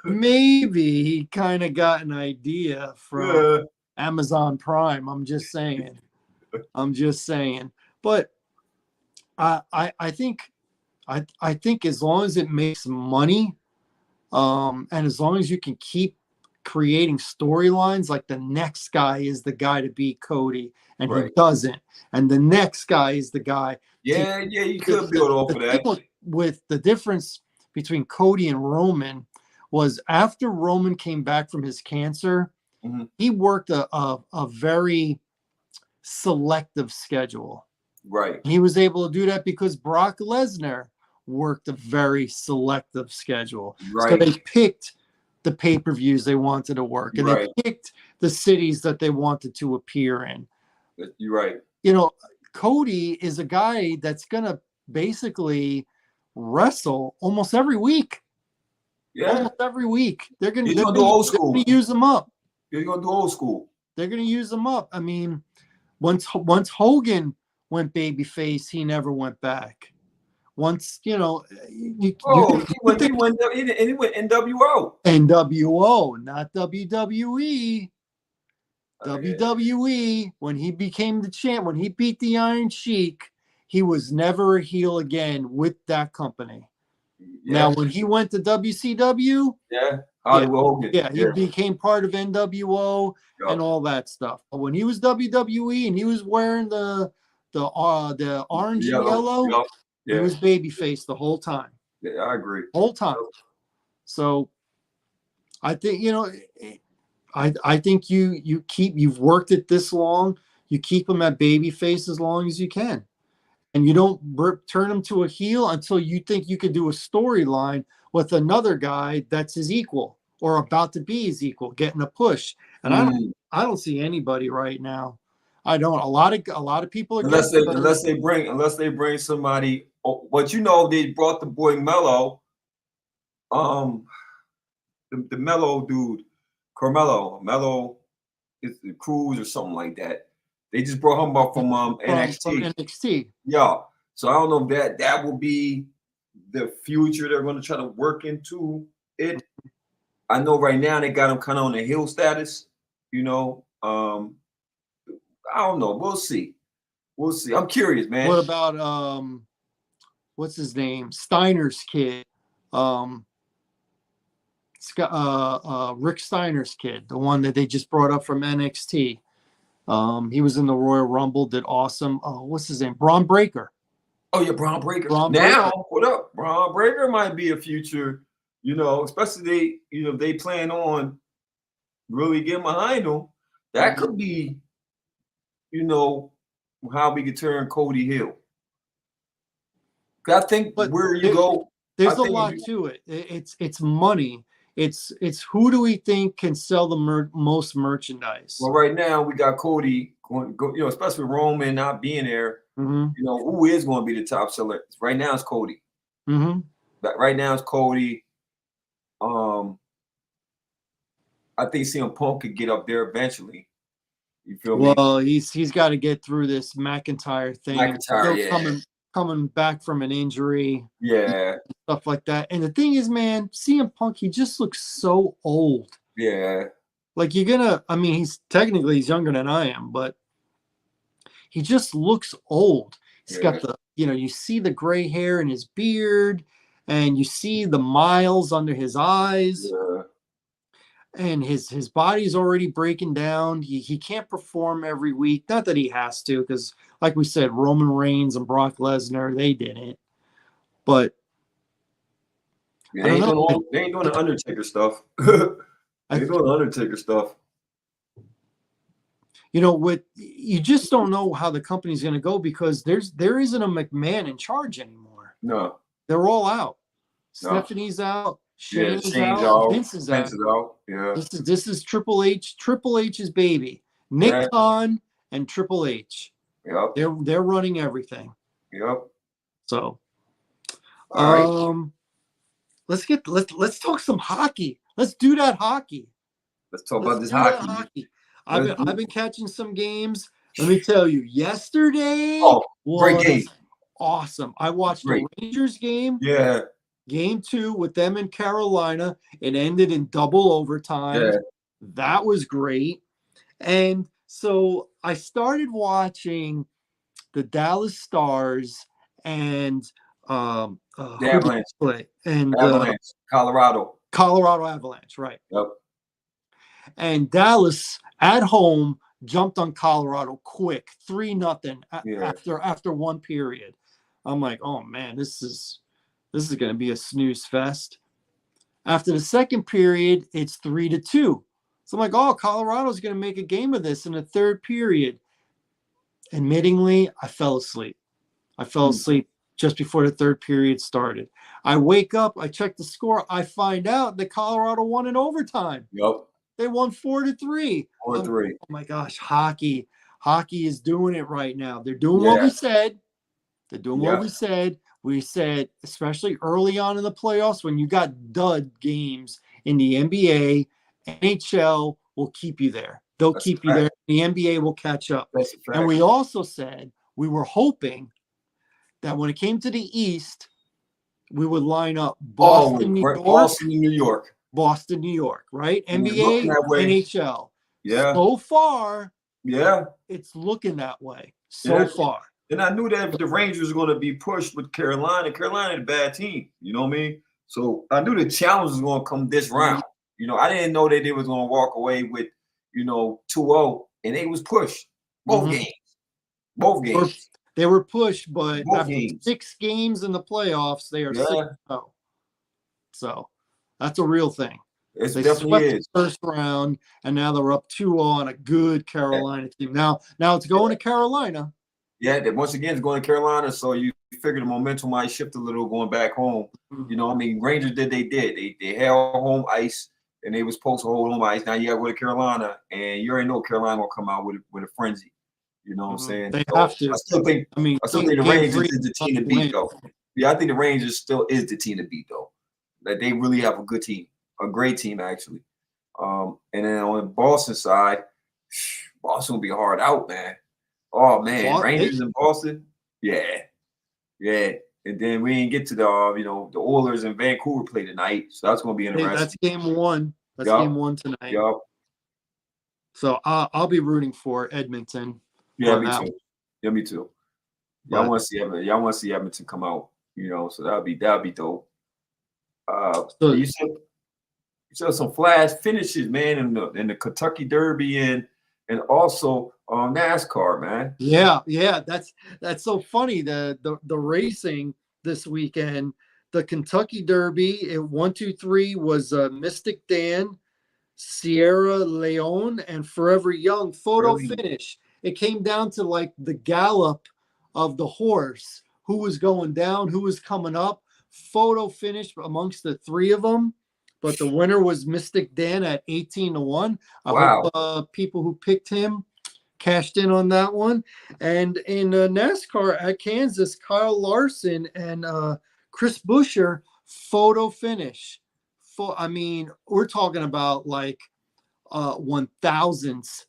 Maybe he kind of got an idea from Amazon Prime. I'm just saying. But I think as long as it makes money, and as long as you can keep creating storylines, like the next guy is the guy to beat Cody, and he doesn't, and the next guy is the guy. You could build off of that. With the difference between Cody and Roman was, after Roman came back from his cancer, he worked a very selective schedule. Right. He was able to do that because Brock Lesnar worked a very selective schedule. Right. So they picked the pay-per-views they wanted to work, and they picked the cities that they wanted to appear in. You're right. Cody is a guy that's gonna basically wrestle almost every week. Yeah. Almost every week. They're gonna do old school. They're gonna use them up. You're gonna do old school. They're gonna use them up. I mean, once Hogan went babyface, he never went back. Once, he went NWO. NWO, not WWE. WWE, when he became the champ, when he beat the Iron Sheik, he was never a heel again with that company. Now, when he went to WCW, he became part of NWO and all that stuff. But when he was WWE and he was wearing the orange and yellow, he was babyface the whole time. Yeah, I agree. Whole time. So I think, I think you've worked it this long. You keep him at babyface as long as you can, and you don't turn him to a heel until you think you could do a storyline with another guy that's his equal or about to be his equal, getting a push. And I don't see anybody right now. I don't. A lot of people are unless they bring somebody. But they brought the boy Mello, the Mello dude, Mello is the Cruz or something like that. They just brought him up from NXT. From NXT. Yeah. So I don't know if that will be the future they're going to try to work into it. I know right now they got him kind of on the heel status. I don't know. We'll see. I'm curious, man. What about what's his name? Steiner's kid. Rick Steiner's kid, the one that they just brought up from NXT. He was in the Royal Rumble, did awesome. What's his name? Braun Breaker. Oh yeah, Braun Breaker. What up? Braun Breaker might be a future, especially they plan on really getting behind him. That could be, how we could turn Cody heel. I think where you go. There's a lot to it. It's money. It's who do we think can sell the most merchandise? Well, right now we got Cody going, especially with Roman not being there. Who is going to be the top seller? Right now it's Cody. Right now it's Cody. I think CM Punk could get up there eventually. You feel me? Well, he's got to get through this McIntyre thing. Coming back from an injury. Yeah. Stuff like that. And the thing is, man, CM Punk, he just looks so old. Yeah. Like he's younger than I am, but he just looks old. He's got you see the gray hair in his beard, and you see the miles under his eyes. Yeah. And his body's already breaking down. He can't perform every week. Not that he has to, because like we said, Roman Reigns and Brock Lesnar, they didn't. But they ain't doing the Undertaker stuff. They doing the Undertaker stuff. You just don't know how the company's going to go because there isn't a McMahon in charge anymore. No, they're all out. No. Stephanie's out. Shane's out. Vince is out. Yeah. This is Triple H. Triple H's baby. Nick Khan and Triple H. Yep. They're running everything. Yep. So, all right. Let's talk some hockey. Let's do that hockey. Let's talk about this hockey. I've been catching some games. Let me tell you, yesterday great game. Awesome. I watched the Rangers game. Yeah. Game 2 with them in Carolina. It ended in double overtime. Yeah. That was great. And so I started watching the Dallas Stars and the Avalanche. And Avalanche, Colorado Avalanche, right. Yep. And Dallas at home jumped on Colorado quick, 3-0 after one period. I'm like, oh man, this is going to be a snooze fest. After the second period, it's 3-2. So I'm like, oh, Colorado's going to make a game of this in the third period. Admittingly, I fell asleep. Just before the third period started. I wake up, I check the score, I find out that Colorado won in overtime. Yep. They won 4-3. 4-3. Oh my gosh, hockey is doing it right now. They're doing what we said. They're doing what we said. We said, especially early on in the playoffs, when you got dud games in the NBA, NHL will keep you there. They'll keep you there. The NBA will catch up. And we also said we were hoping that when it came to the East, we would line up Boston, New York. Boston, New York, right? NBA, NHL. Yeah. So far, it's looking that way. So far. And I knew that the Rangers were going to be pushed with Carolina. Carolina is a bad team. You know what I mean? So I knew the challenge was going to come this round. I didn't know that they was going to walk away with, 2-0, and they was pushed. Both games. They were pushed, but after 6 games in the playoffs, they are 6-0. So that's a real thing. It They definitely swept the is. first round, and now they're up 2-0 on a good Carolina team. Now it's going to Carolina. Yeah, that once again it's going to Carolina, so you figure the momentum might shift a little going back home. You know, I mean, Rangers did they held home ice, and they was supposed to hold home ice. Now you got to go to Carolina, and you already know Carolina will come out with a frenzy. You know what I'm saying? They So, have to. I mean, I still think the game Rangers 3 is the team to beat, though. Yeah, I think the Rangers still is the team to beat, though. That they really have a good team, a great team actually. And then on the Boston side, Boston will be hard out, man. Oh man, Rangers in Boston, yeah. And then we didn't get to the the Oilers and Vancouver play tonight, so that's going to be interesting. That's game 1. That's game 1 tonight. Yep. So I'll be rooting for Edmonton. Yeah, me too. Yeah, me too. Yeah, I want to see Edmonton. Yeah, I want to see Edmonton come out. So that'd be dope. So you said some flash finishes, man, in the Kentucky Derby and also NASCAR, man. Yeah, that's so funny. The racing this weekend, the Kentucky Derby, 1, 2, 3 was Mystic Dan, Sierra Leone, and Forever Young photo finish. It came down to like the gallop of the horse, who was going down, who was coming up. Photo finish amongst the 3 of them. But the winner was Mystic Dan at 18-1. I hope people who picked him cashed in on that one. And in NASCAR at Kansas, Kyle Larson and Chris Buescher photo finish. I mean, we're talking about like 1,000ths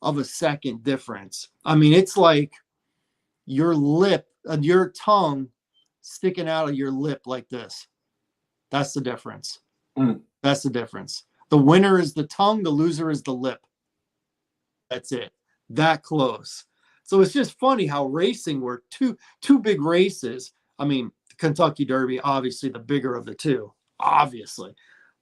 of a second difference. I mean, it's like your lip, your tongue sticking out of your lip like this. That's the difference. That's the difference. The winner is the tongue, the loser is the lip. That's it. That close. So it's just funny how racing were two big races. I mean, the Kentucky Derby, obviously the bigger of the two, obviously.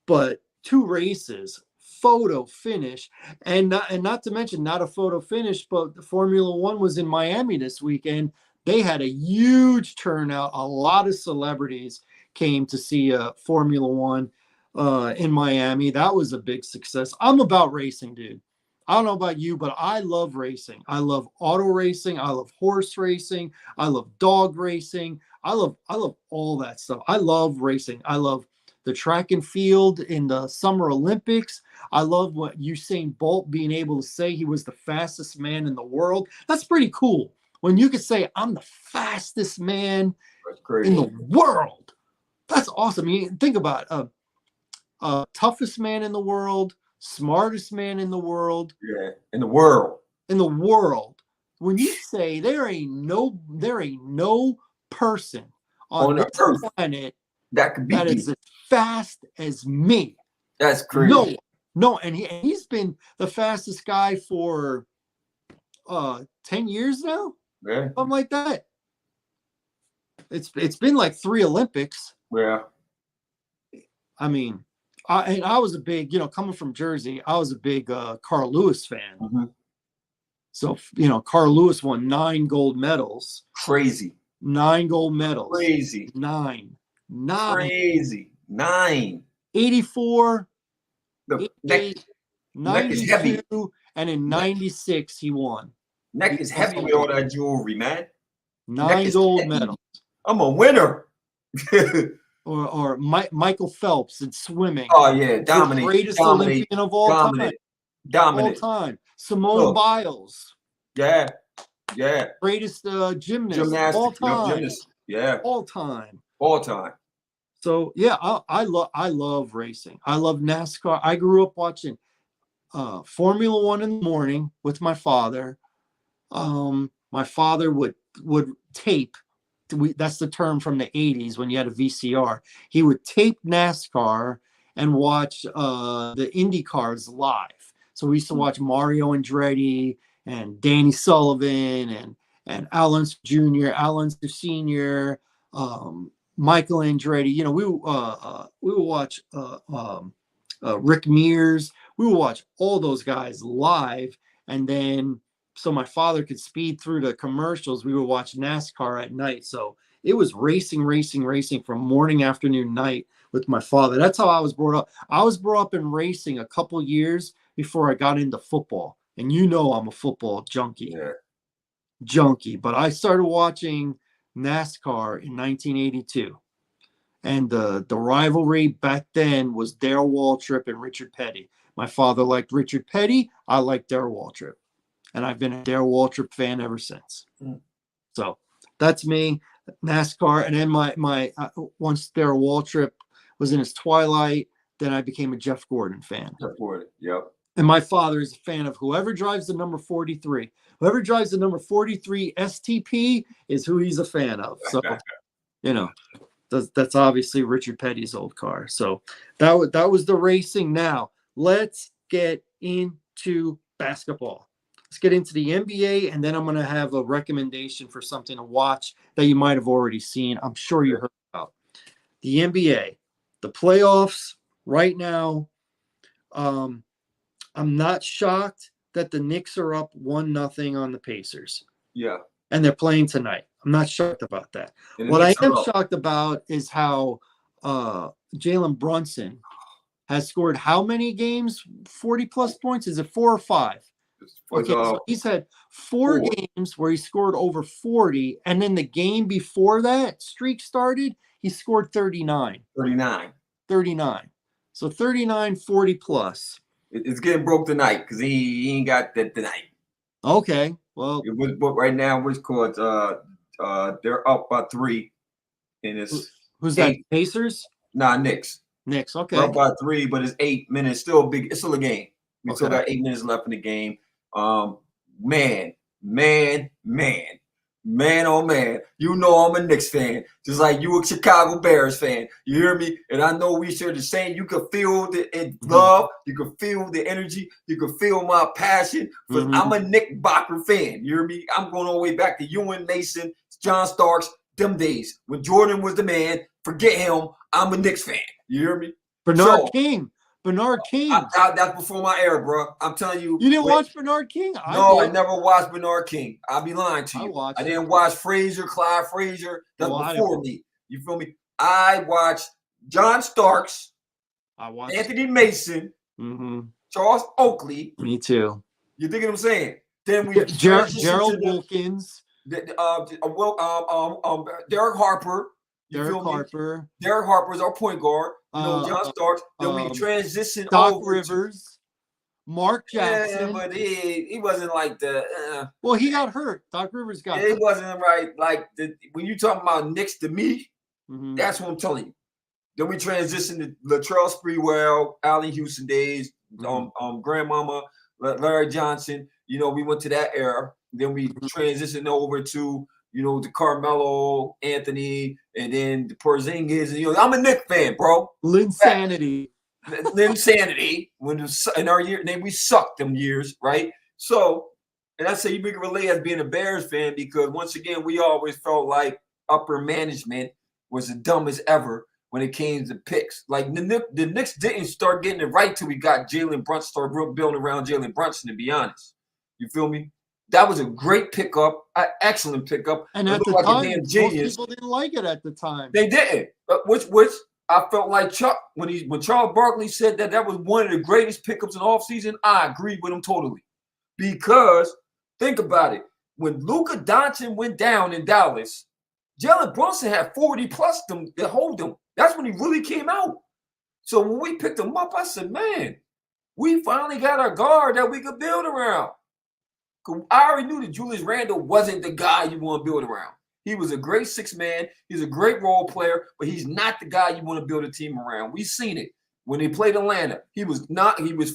But 2 races, photo finish, and not to mention not a photo finish, but the Formula One was in Miami this weekend. They had a huge turnout. A lot of celebrities came to see Formula One in Miami. That was a big success. I'm about racing, dude. I don't know about you, but I love racing. I love auto racing. I love horse racing. I love dog racing. I love all that stuff. I love racing. I love the track and field in the Summer Olympics. I love what Usain Bolt being able to say he was the fastest man in the world. That's pretty cool. When you could say, I'm the fastest man in the world. That's awesome. You think about it. Toughest man in the world, smartest man in the world. Yeah, in the world. In the world. When you say there ain't no person on this earth planet that could be that is as fast as me. That's crazy. No, and he's been the fastest guy for 10 years now. Yeah. Something like that. It's been like 3 Olympics. Yeah. I mean, I was a big, coming from Jersey, I was a big Carl Lewis fan. So, Carl Lewis won 9 gold medals. Crazy. 9 gold medals. Crazy. 9. Crazy. 9. 84. The 88, neck is heavy. And in 96, he won. Neck is heavy with all that jewelry, man. 9 gold medals. I'm a winner. or Michael Phelps in swimming. Oh, yeah. Dominate. The greatest Olympian of all time. Dominant. All time. Simone Biles. Yeah. Greatest gymnast of all time. Yeah. All time. So yeah, I love racing. I love NASCAR. I grew up watching Formula One in the morning with my father. My father would tape. That's the term from the 80s when you had a VCR. He would tape NASCAR and watch the Indy cars live. So we used to watch Mario Andretti and Danny Sullivan and Al Jr., Al Sr., Michael Andretti. We would watch Rick Mears. We would watch all those guys live, and then so my father could speed through the commercials. We would watch NASCAR at night. So it was racing, racing, racing from morning, afternoon, night with my father. That's how I was brought up. I was brought up in racing a couple years before I got into football. And you know I'm a football junkie. Yeah. Junkie. But I started watching NASCAR in 1982. And the rivalry back then was Darrell Waltrip and Richard Petty. My father liked Richard Petty. I liked Darrell Waltrip. And I've been a Darrell Waltrip fan ever since. So that's me, NASCAR. And then my once Darrell Waltrip was in his twilight, then I became a Jeff Gordon fan. Jeff Gordon, yep. And my father is a fan of whoever drives the number 43. Whoever drives the number 43 STP is who he's a fan of. So, you know, that's obviously Richard Petty's old car. So that was the racing. Now let's get into basketball. Let's get into the NBA, and then I'm going to have a recommendation for something to watch that you might have already seen. I'm sure you heard about the NBA, the playoffs right now. I'm not shocked that the Knicks are up 1-0 on the Pacers. Yeah. And they're playing tonight. I'm not shocked about that. What I am shocked about is how Jalen Brunson has scored how many games? 40-plus points? Is it 4 or 5? Okay, so he's had four games where he scored over 40, and then the game before that streak started, he scored 39. 39. So 39, 40-plus. It's getting broke tonight because he ain't got that tonight. Okay, well. It was booked right now. What's called? They're up by 3. And it's who's that? Pacers? Nah, Knicks. Knicks, okay. They're up by 3, but it's 8 minutes. Still big. It's still a game. We still got 8 minutes left in the game. Man, oh man, you know I'm a Knicks fan, just like you a Chicago Bears fan. You hear me? And I know we share the same. You can feel the love, you can feel the energy, you can feel my passion. But I'm a Knickerbocker fan. You hear me? I'm going all the way back to Ewan Mason, John Starks, them days when Jordan was the man. Forget him. I'm a Knicks fan. You hear me? Bernard King. That's before my era, bro. I'm telling you. You didn't watch Bernard King? I never watched Bernard King. I'll be lying to you. I didn't watch Clyde Frazier. That's before me. You feel me? I watched John Starks. I watched Anthony Mason. Charles Oakley. Me too. You think what I'm saying? Then we Gerald Wilkins. Derek Harper. Derek Harper is our point guard. John Starks. Then we transitioned Doc Rivers, Mark Jackson. Yeah, but he wasn't like the. Well, he got hurt. Doc Rivers got hurt. It wasn't right. Like when you talking about Knicks to me, that's what I'm telling you. Then we transitioned to Latrell Sprewell, Allen Houston days, Grandmama, Larry Johnson. You know, we went to that era. Then we transitioned over to, you know, the Carmelo, Anthony, and then the Porzingis. And, you know, I'm a Knicks fan, bro. Linsanity. When in our year, then we sucked them years, right? So, and I say you can relate as being a Bears fan because once again, we always felt like upper management was the dumbest ever when it came to picks. Like the Knicks didn't start getting it right till we got Jalen Brunson, started building around Jalen Brunson, to be honest. You feel me? That was a great pickup, an excellent pickup. And at the time, most people didn't like it at the time. They didn't. Which I felt like Chuck, when Charles Barkley said that was one of the greatest pickups in the offseason, I agreed with him totally. Because, think about it. When Luka Doncic went down in Dallas, Jalen Brunson had 40-plus them to hold him. That's when he really came out. So when we picked him up, I said, man, we finally got a guard that we could build around. I already knew that Julius Randle wasn't the guy you want to build around. He was a great 6-man. He's a great role player, but he's not the guy you want to build a team around. We've seen it. When he played Atlanta, he was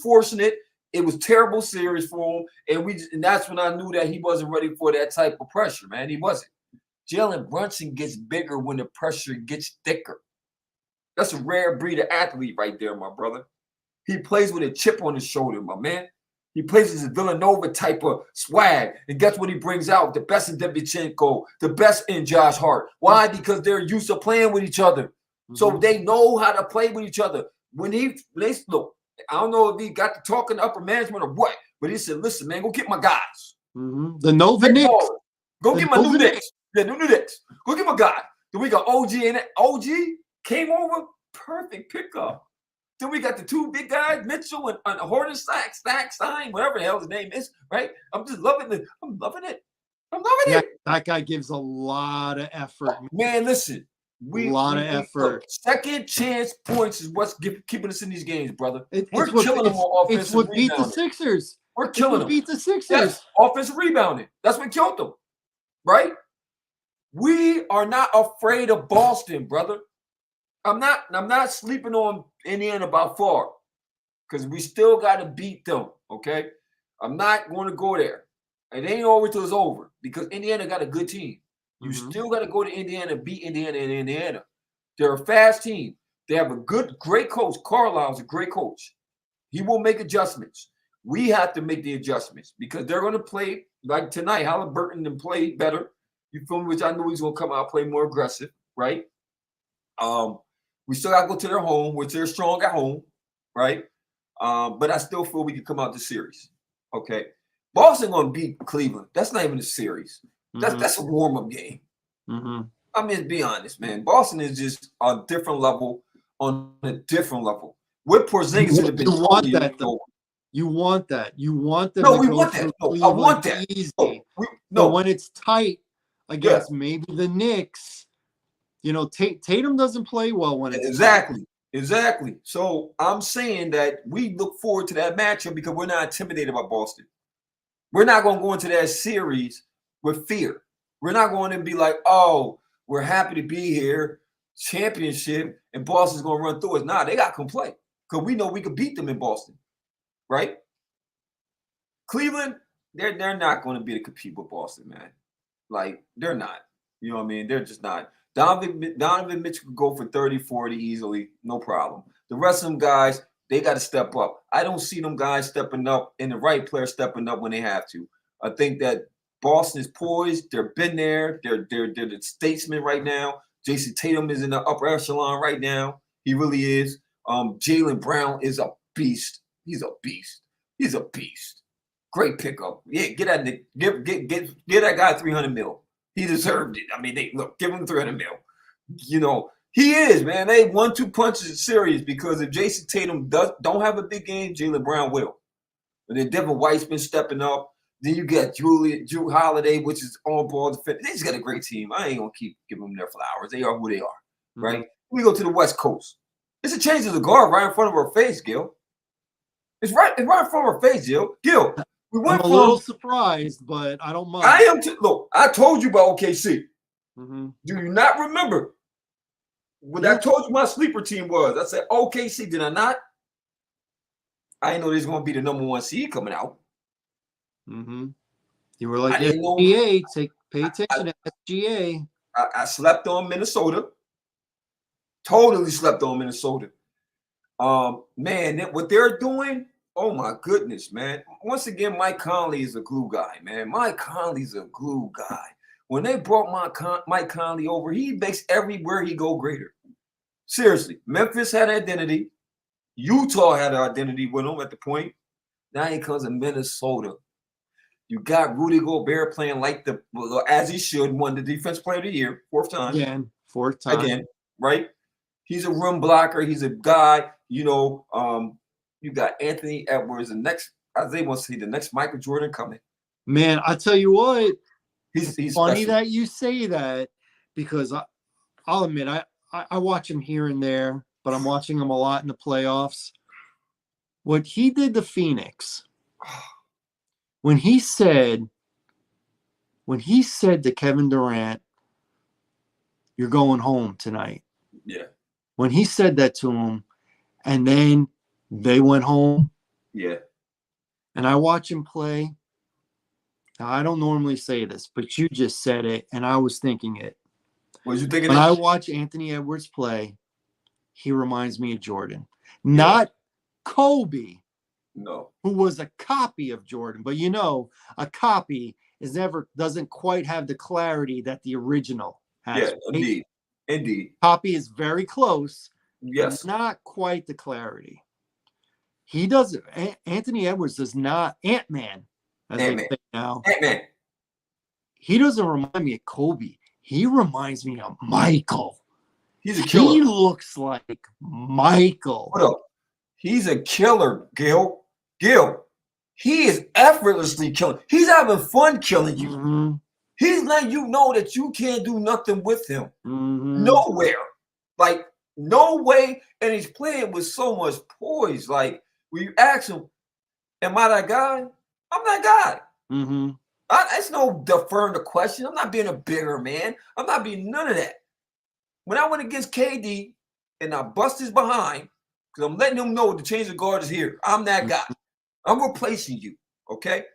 forcing it. It was terrible series for him. And that's when I knew that he wasn't ready for that type of pressure, man. He wasn't. Jalen Brunson gets bigger when the pressure gets thicker. That's a rare breed of athlete right there, my brother. He plays with a chip on his shoulder, my man. He plays as a Villanova type of swag. And guess what he brings out? The best in Devchenko, the best in Josh Hart. Why? Because they're used to playing with each other. So they know how to play with each other. Look, I don't know if he got to talking to upper management or what, but he said, listen, man, go get my guys. The Nova Knicks. Go get my new Knicks. The new Knicks. Go get my guy. Then we got OG and OG came over. Perfect pickup. Then we got the two big guys, Mitchell and Horton Stein, whatever the hell his name is, right? I'm just loving it. I'm loving it. That guy gives a lot of effort. Man, listen. A lot of effort. Second chance points is what's keeping us in these games, brother. We're killing them on offensive. It's what beat the Sixers. We're killing them. Beat the Sixers. Yes, offensive rebounding. That's what killed them, right? We are not afraid of Boston, brother. I'm not sleeping on Indiana by far, because we still got to beat them. Okay, I'm not going to go there. It ain't over till it's over, because Indiana got a good team. You still got to go to Indiana and beat Indiana in Indiana. They're a fast team. They have a great coach. Carlisle's a great coach. He will make adjustments. We have to make the adjustments because they're going to play like tonight. Halliburton then played better. You feel me? Which I knew he's going to come out play more aggressive, right? We still got to go to their home, which they're strong at home, right? But I still feel we can come out the series. Okay, Boston going to beat Cleveland. That's not even a series. That's a warm-up game. I mean, to be honest, man, Boston is just a different level on a different level. With Porzingis would have been want that, though. You want that. You want them. No, we want that. No, I want that. Easy. No, but when it's tight against maybe the Knicks, you know, Tatum doesn't play well when it's exactly. So I'm saying that we look forward to that matchup because we're not intimidated by Boston. We're not going to go into that series with fear. We're not going to be like, oh, we're happy to be here, championship, and Boston's going to run through us. Nah, they got to come play because we know we could beat them in Boston, right? Cleveland, they're not going to be able to compete with Boston, man. Like, they're not. You know what I mean? They're just not. Donovan Mitchell could go for 30, 40 easily, no problem. The rest of them guys, they got to step up. I don't see them guys stepping up and the right players stepping up when they have to. I think that Boston is poised. They've been there. They're the statesman right now. Jason Tatum is in the upper echelon right now. He really is. Jaylen Brown is a beast. He's a beast. He's a beast. Great pickup. Yeah, get that guy $300 million. He deserved it. I mean, give him $300 million. You know, he is, man. They 1-2 punches series because if Jason Tatum don't have a big game, Jaylen Brown will. But then Devin White's been stepping up. Then you got Drew Holiday, which is on ball defense. They just got a great team. I ain't gonna keep giving them their flowers. They are who they are, right? We go to the West Coast. It's a change of the guard right in front of our face, Gil. It's right in front of our face, Gil. I'm a little surprised, but I don't mind. I am too. Look, I told you about OKC. Do you not remember what I told you my sleeper team was? I said OKC. Did I not? I didn't know there's going to be the #1 seed coming out. You were like, SGA, pay attention to SGA. I slept on Minnesota. Totally slept on Minnesota. Man, what they're doing, oh my goodness, man. Once again, Mike Conley is a glue guy, man. Mike Conley's a glue guy. When they brought Mike Conley over, he makes everywhere he go greater. Seriously, Memphis had identity. Utah had an identity with him at the point. Now he comes to Minnesota. You got Rudy Gobert playing as he should, won the Defense Player of the Year, fourth time. Again, right? He's a rim blocker. He's a guy, you know. You got Anthony Edwards, the next Michael Jordan coming. Man, I tell you what, he's funny special. that you say that because I'll admit I watch him here and there, but I'm watching him a lot in the playoffs. What he did to Phoenix. When he said to Kevin Durant, "You're going home tonight." Yeah. When he said that to him, and then they went home. Yeah. And I watch him play. Now, I don't normally say this, but you just said it, and I was thinking it. What was you thinking? When I watch Anthony Edwards play, he reminds me of Jordan. Not Kobe. No. Who was a copy of Jordan. But you know, a copy doesn't quite have the clarity that the original has. Yeah, indeed. Copy is very close. Yes. But not quite the clarity. He doesn't. Anthony Edwards does not. Ant-Man, as they say now. Ant-Man. He doesn't remind me of Kobe. he reminds me of Michael. He's a killer. He looks like Michael. What up? He's a killer, Gil. He is effortlessly killing. He's having fun killing you. Mm-hmm. He's letting you know that you can't do nothing with him. Mm-hmm. Nowhere. Like, no way. And he's playing with so much poise. Like, when you ask him, am I that guy? I'm that guy. Mm-hmm. It's no deferring the question. I'm not being a bigger man. I'm not being none of that. When I went against KD and I bust his behind, because I'm letting him know the change of guard is here. I'm that guy. I'm replacing you. Okay?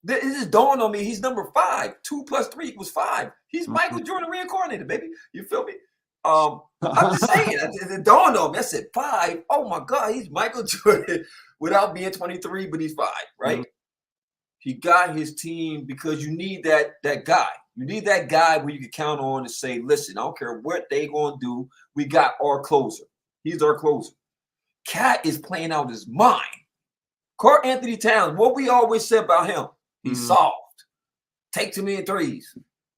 It just dawned on me. He's number 5. 2 + 3 = 5. He's Michael Jordan reincarnated, baby. You feel me? I'm just saying. It dawned on me. I said 5. Oh my God, he's Michael Jordan without being 23, but he's 5, right? Mm-hmm. He got his team because you need that guy. You need that guy where you can count on to say, listen, I don't care what they gonna do. We got our closer. He's our closer. Cat is playing out his mind. Karl Anthony Towns, what we always said about him, he's soft. Take too many threes.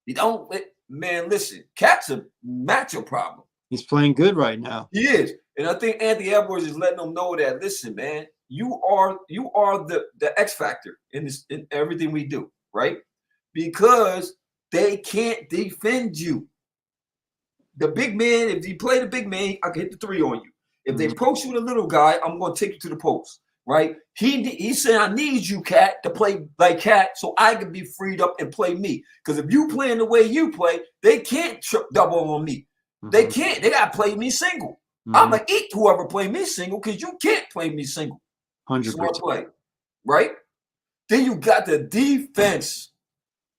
He don't, man, listen, Cat's a matchup problem. He's playing good right now. He is. And I think Anthony Edwards is letting them know that, listen, man, you are the X factor in everything we do, right? Because they can't defend you. The big man, if you play the big man, I can hit the 3 on you. If they approach you with a little guy, I'm going to take you to the post, right? He said, I need you, Cat, to play like Cat so I can be freed up and play me. Because if you playing the way you play, they can't trip double on me. They can't. They got to play me single. I'm going to eat whoever play me single because you can't play me single. 100%. Smart play, right? Then you got the defense.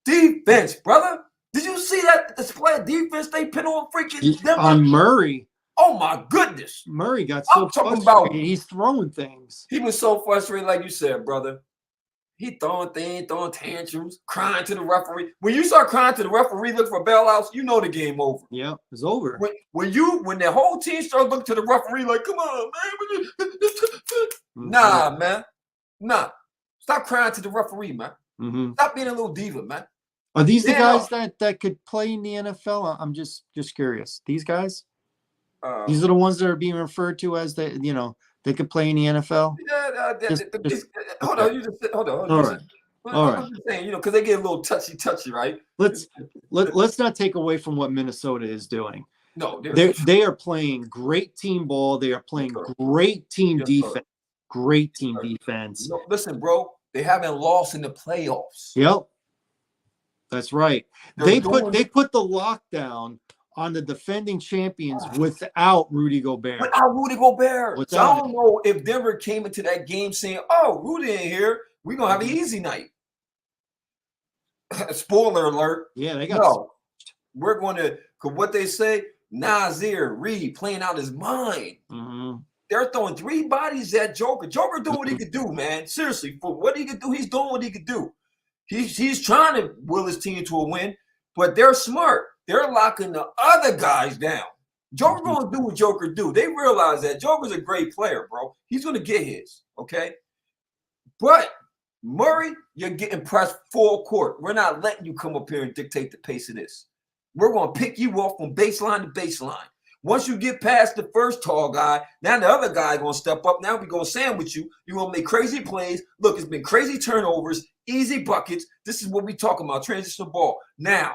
Defense, brother. Did you see that display of defense they put on freaking Denver? On Murray? Oh, my goodness. Murray got so frustrated. He's throwing things. He was so frustrated, like you said, brother. He throwing things, throwing tantrums, crying to the referee. When you start crying to the referee, look for bailouts, you know the game over. Yeah, it's over. When the whole team starts looking to the referee like, come on, man. Nah, man. Nah. Stop crying to the referee, man. Stop being a little diva, man. Are these the guys that could play in the NFL? I'm just curious. These guys? These are the ones that are being referred to as they could play in the NFL? Hold on. All right. I'm just saying, because they get a little touchy, right? Let's not take away from what Minnesota is doing. No, they are playing great team ball. They are playing great team defense. Great team defense. No, listen, bro, they haven't lost in the playoffs. Yep. That's right. They put the lockdown on the defending champions without Rudy Gobert. So I don't know if Denver came into that game saying, oh, Rudy in here, we're going to have an easy night. Spoiler alert. Yeah, they got we're going to, because what they say, Nazir Reed playing out his mind. They're throwing 3 bodies at Joker. Joker doing what he could do, man. Seriously, for what he could do, he's doing what he could do. He's trying to will his team to a win, but they're smart. They're locking the other guys down. Joker going to do what Joker do. They realize that Joker's a great player, bro. He's going to get his, okay? But Murray, you're getting pressed full court. We're not letting you come up here and dictate the pace of this. We're going to pick you off from baseline to baseline. Once you get past the first tall guy, now the other guy going to step up. Now we're going to sandwich you. You're going to make crazy plays. Look, it's been crazy turnovers, easy buckets. This is what we talking about, transitional ball. Now,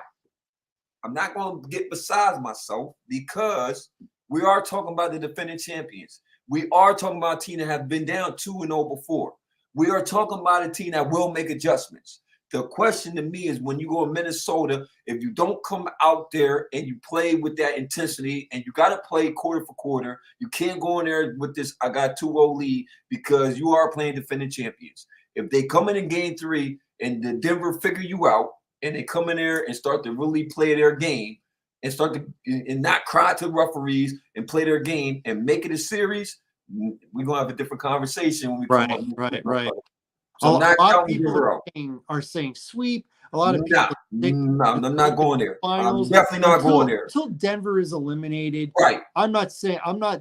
I'm not going to get beside myself because we are talking about the defending champions. We are talking about a team that have been down 2-0 before. We are talking about a team that will make adjustments. The question to me is when you go to Minnesota, if you don't come out there and you play with that intensity and you got to play quarter for quarter, you can't go in there with this, I got 2-0 lead because you are playing defending champions. If they come in game 3 and the Denver figure you out and they come in there and start to really play their game and start to and not cry to the referees and play their game and make it a series, we're going to have a different conversation when we come up. Right. So a lot of people are saying sweep. A lot of people. I'm not going there. I'm definitely not going there. Until Denver is eliminated. Right. I'm not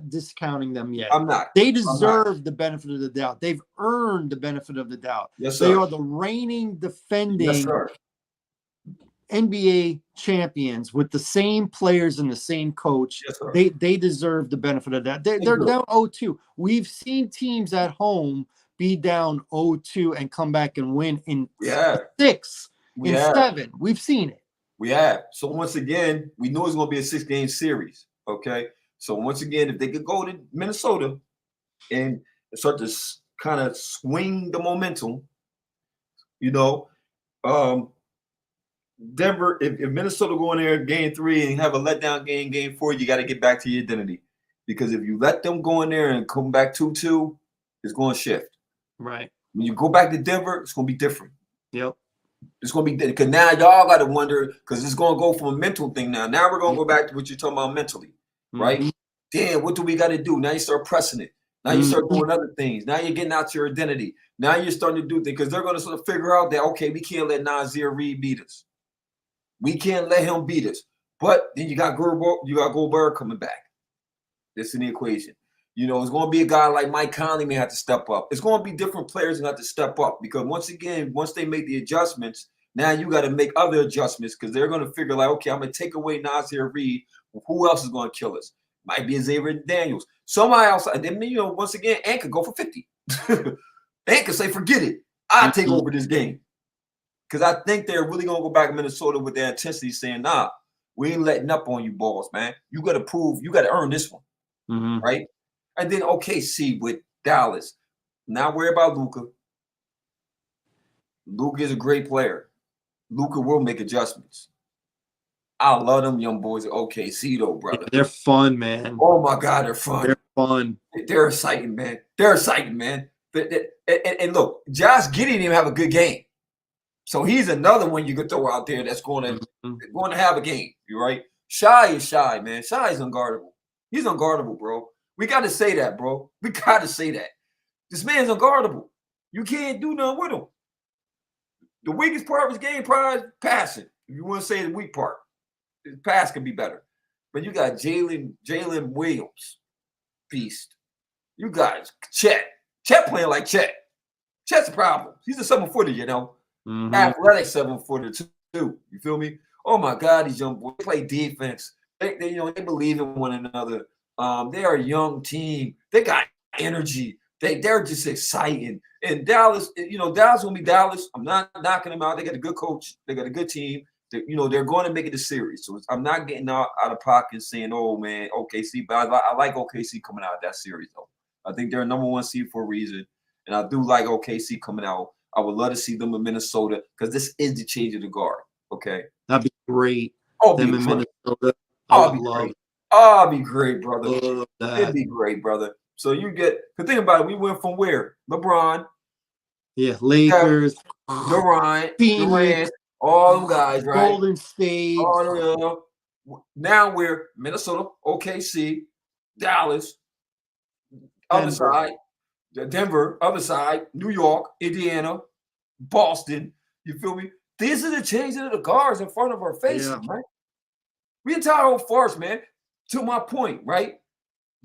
discounting them yet. I'm not. They deserve the benefit of the doubt. They've earned the benefit of the doubt. Yes, sir. They are the reigning, defending NBA champions with the same players and the same coach. Yes, sir. They deserve the benefit of that. They're do. down 0-2. We've seen teams at home be down 0-2 and come back and win in Yeah. 6, We in have. 7. We've seen it. We have. So once again, we know it's going to be a 6-game series. Okay. So once again, if they could go to Minnesota and start to kind of swing the momentum, you know, Denver, if Minnesota go in there game 3 and have a letdown game 4, you got to get back to your identity. Because if you let them go in there and come back 2-2, it's going to shift. Right. When you go back to Denver, it's going to be different. Yep. It's going to be because now y'all got to wonder because it's going to go from a mental thing now. Now we're going to go back to what you're talking about mentally, right? Mm-hmm. Damn, what do we got to do? Now you start pressing it. Now you start doing other things. Now you're getting out to your identity. Now you're starting to do things because they're going to sort of figure out that, okay, we can't let Nazir Reed beat us. We can't let him beat us. But then you got Goldberg coming back. That's in the equation. You know, it's going to be a guy like Mike Conley may have to step up. It's going to be different players that have to step up because once again, once they make the adjustments, now you got to make other adjustments because they're going to figure like, okay, I'm going to take away Nazir Reed. Who else is going to kill us? Might be Xavier Daniels. Somebody else. And then, you know, once again, Ant could go for 50. Ant could say, forget it. I'll take over this game. Because I think they're really going to go back to Minnesota with their intensity saying, nah, we ain't letting up on you balls, man. You got to prove, you got to earn this one. Right? And then OKC with Dallas. Not worry about Luka. Luka is a great player. Luka will make adjustments. I love them young boys at OKC though, brother. Yeah, they're fun, man. Oh my God, they're fun. They're fun. They're exciting, man. They're exciting, man. And look, Josh Giddey didn't even have a good game. So he's another one you could throw out there that's going to have a game. You right? Shy is shy, man. Shy is unguardable. He's unguardable, bro. We got to say that, bro. We got to say that. This man's unguardable. You can't do nothing with him. The weakest part of his game probably is passing. If you want to say the weak part, his pass can be better. But you got Jalen Williams, beast. You got Chet. Chet playing like Chet. Chet's a problem. He's a 7-footer, you know. Athletic 7-footer too. You feel me? Oh my God, these young boys play defense. They believe in one another. They are a young team. They got energy. They're just exciting. And Dallas, Dallas will be Dallas. I'm not knocking them out. They got a good coach. They got a good team. They're going to make it a series. So I'm not getting out of pocket saying, oh man, OKC. But I like OKC coming out of that series though. I think they're a number 1 seed for a reason. And I do like OKC coming out. I would love to see them in Minnesota because this is the change of the guard. Okay. That'd be great. Oh, them in Minnesota. I'll be great, brother. It'd be great, brother. So you get to think about it. We went from where? LeBron. Yeah, Lakers. Durant. All them guys, right? Golden State. Now we're Minnesota, OKC, Dallas, other side, Denver, other side, New York, Indiana, Boston. You feel me? This is a changing of the guards in front of our faces, right? We entire old farce, man. To my point, right?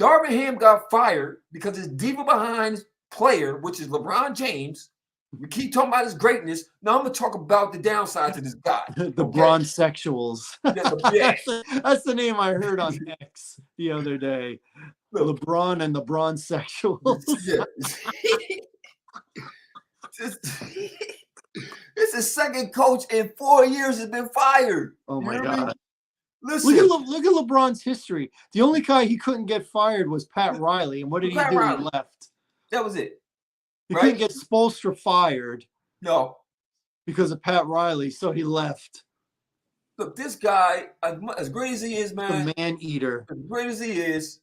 Darvin Ham got fired because his diva behind player, which is LeBron James. We keep talking about his greatness. Now I'm going to talk about the downside to this guy. The Bron Sexuals. Yeah. That's the name I heard on X the other day. LeBron and the Bron Sexuals. It's the second coach in 4 years has been fired. Oh my God. Listen. Look at LeBron's history. The only guy he couldn't get fired was Pat Riley. And what did he do? He left. That was it. He couldn't get Spoelstra fired. No. Because of Pat Riley, so he left. Look, this guy, as great as he is, man. The man eater. As great as he is,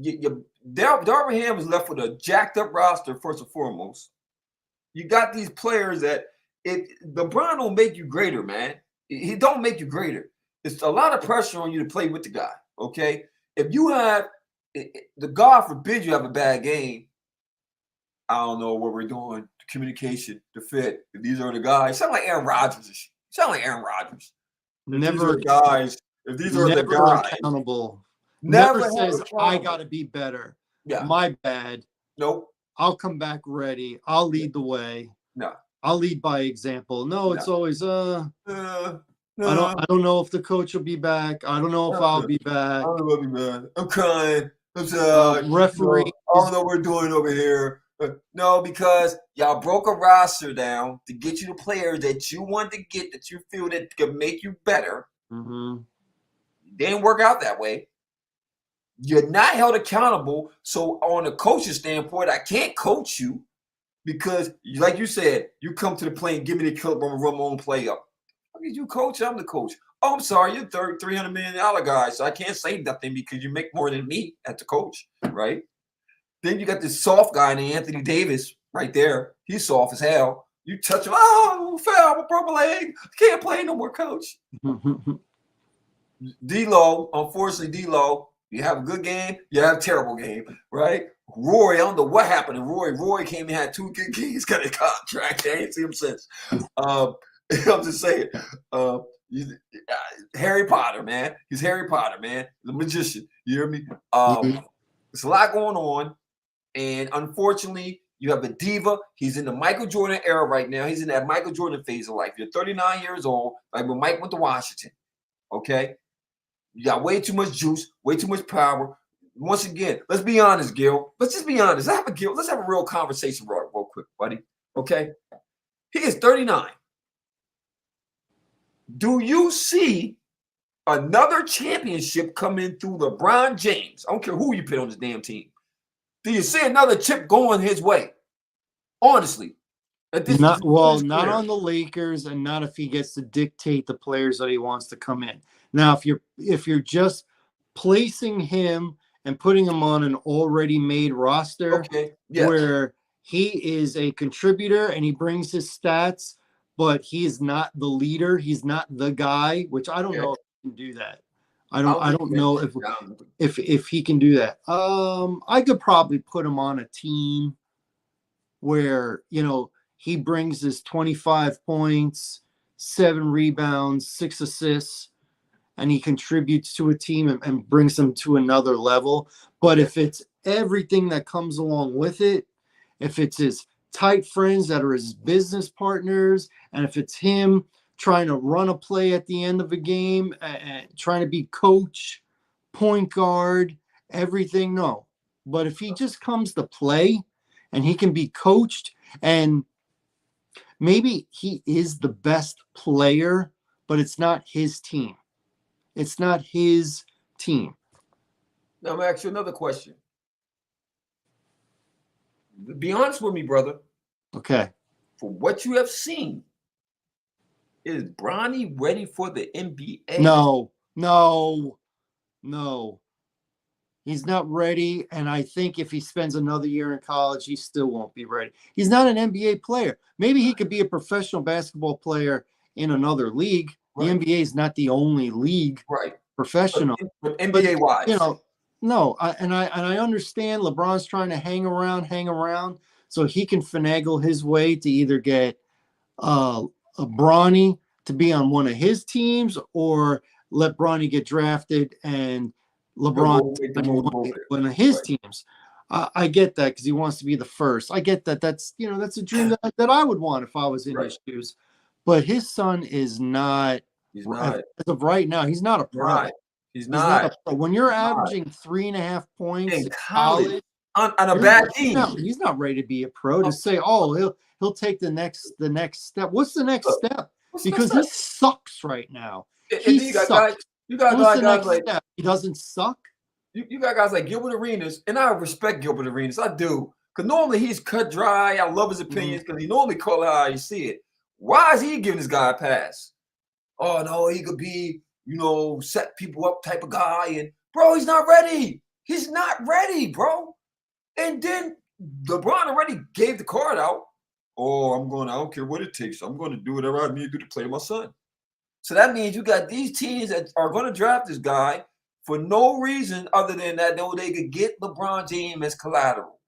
Darvin Ham is left with a jacked up roster, first and foremost. You got these players that LeBron don't make you greater, man. He don't make you greater. It's a lot of pressure on you to play with the guy, okay? If you have, the God forbid you have a bad game, I don't know what we're doing, the communication, the fit. If these are the guys, sound like Aaron Rodgers. Sound like Aaron Rodgers. Never guys. If these are the guys, accountable. Never says I got to be better. Yeah, my bad. Nope. I'll come back ready. I'll lead the way. No. I'll lead by example. No, it's always No. I don't know if the coach will be back. I don't know if I'll be back. I don't know, man. I'm crying. I'm sad. Referee. I don't know what we're doing over here. No, because y'all broke a roster down to get you the players that you want to get, that you feel that could make you better. Mm-hmm. Didn't work out that way. You're not held accountable. So on a coaching standpoint, I can't coach you because, like you said, you come to the play and give me the clip. I'm going to run my own play up. How did you coach? I'm the coach. Oh, I'm sorry. You're $300 million guy, so I can't say nothing because you make more than me as the coach, right? Then you got this soft guy named Anthony Davis right there. He's soft as hell. You touch him. Oh, fell. I broke my leg. Can't play no more, coach. D-Lo, unfortunately, D-Lo, you have a good game, you have a terrible game, right? Roy, I don't know what happened to Roy. Roy came and had 2 good games, got a contract. I ain't seen him since. I'm just saying. Harry Potter, man. He's Harry Potter, man. The magician. You hear me? There's a lot going on. And unfortunately, you have a diva. He's in the Michael Jordan era right now. He's in that Michael Jordan phase of life. You're 39 years old, like when Mike went to Washington. Okay? You got way too much juice, way too much power. Once again, let's be honest, Gil. Let's just be honest. Let's have a real conversation real quick, buddy. Okay? He is 39. Do you see another championship coming through LeBron James? I don't care who you put on this damn team. Do you see another chip going his way? Honestly. Not on the Lakers, and not if he gets to dictate the players that he wants to come in. Now, if you're just placing him and putting him on an already made roster, where he is a contributor and he brings his stats, but he is not the leader, he's not the guy, which I don't know if he can do that. I don't know if he can do that. I could probably put him on a team where, he brings his 25 points, 7 rebounds, 6 assists, and he contributes to a team and brings them to another level. But if it's everything that comes along with it, if it's his tight friends that are his business partners, and if it's him trying to run a play at the end of a game, and trying to be coach, point guard, everything, no. But if he just comes to play and he can be coached, and maybe he is the best player, but it's not his team. It's not his team. Now, I'm going to ask you another question. Be honest with me, brother. Okay. For what you have seen, is Bronny ready for the NBA? No. He's not ready, and I think if he spends another year in college, he still won't be ready. He's not an NBA player. Maybe he could be a professional basketball player in another league. Right. The NBA is not the only league, professional. But NBA-wise. No, I understand LeBron's trying to hang around, so he can finagle his way to either get a Bronny to be on one of his teams, or let Bronny get drafted and LeBron one of his teams. I get that because he wants to be the first. I get that. That's a dream that I would want if I was in his shoes. But his son is not. He's not. As of right now, he's not a pro. He's not. When you're averaging 3.5 points in college on a bad team, he's not ready to be a pro. To say, he'll take the next step. What's the next step? Because he sucks right now. He sucks. You got guys like step? He doesn't suck. You got guys like Gilbert Arenas, and I respect Gilbert Arenas. I do, because normally he's cut dry. I love his opinions because he normally call it how you see it. Why is he giving this guy a pass? Oh no, he could be, set people up type of guy, and bro, he's not ready. He's not ready, bro. And then LeBron already gave the card out. Oh, I don't care what it takes. I'm going to do whatever I need to do to play my son. So that means you got these teams that are going to draft this guy for no reason other than that they could get LeBron James as collateral.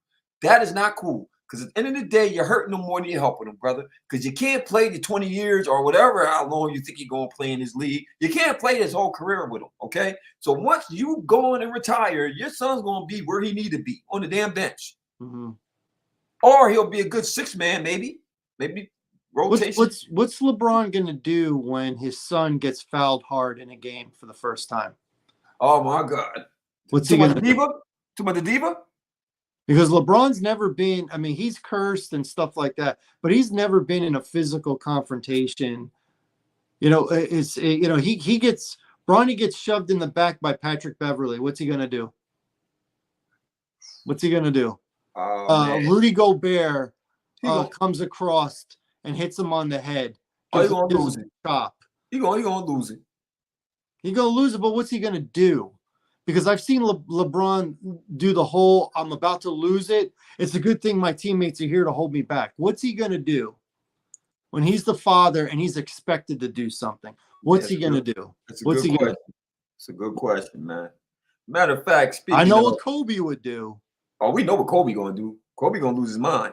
That is not cool. Because at the end of the day, you're hurting them more than you're helping them, brother. Because you can't play the 20 years or whatever, how long you think you're going to play in this league. You can't play his whole career with him, okay? So once you go on and retire, your son's going to be where he need to be, on the damn bench. Mm-hmm. Or he'll be a good 6-man, maybe Rotation. What's LeBron gonna do when his son gets fouled hard in a game for the first time? Oh my God. What's he gonna do? Too much the diva? Because LeBron's never been, I mean, he's cursed and stuff like that, but he's never been in a physical confrontation. You know, he gets Bronny gets shoved in the back by Patrick Beverly. What's he gonna do? What's he gonna do? Rudy Gobert comes across and hits him on the head. Oh, he's gonna lose it. Chop. He gonna lose it. He's gonna lose it, but what's he gonna do? Because I've seen LeBron do the whole I'm about to lose it. It's a good thing my teammates are here to hold me back. What's he gonna do when he's the father and he's expected to do something? What's he gonna do? What's he gonna do? It's a good question, man. Matter of fact, I know what Kobe would do. Oh, we know what Kobe gonna do. Kobe gonna lose his mind.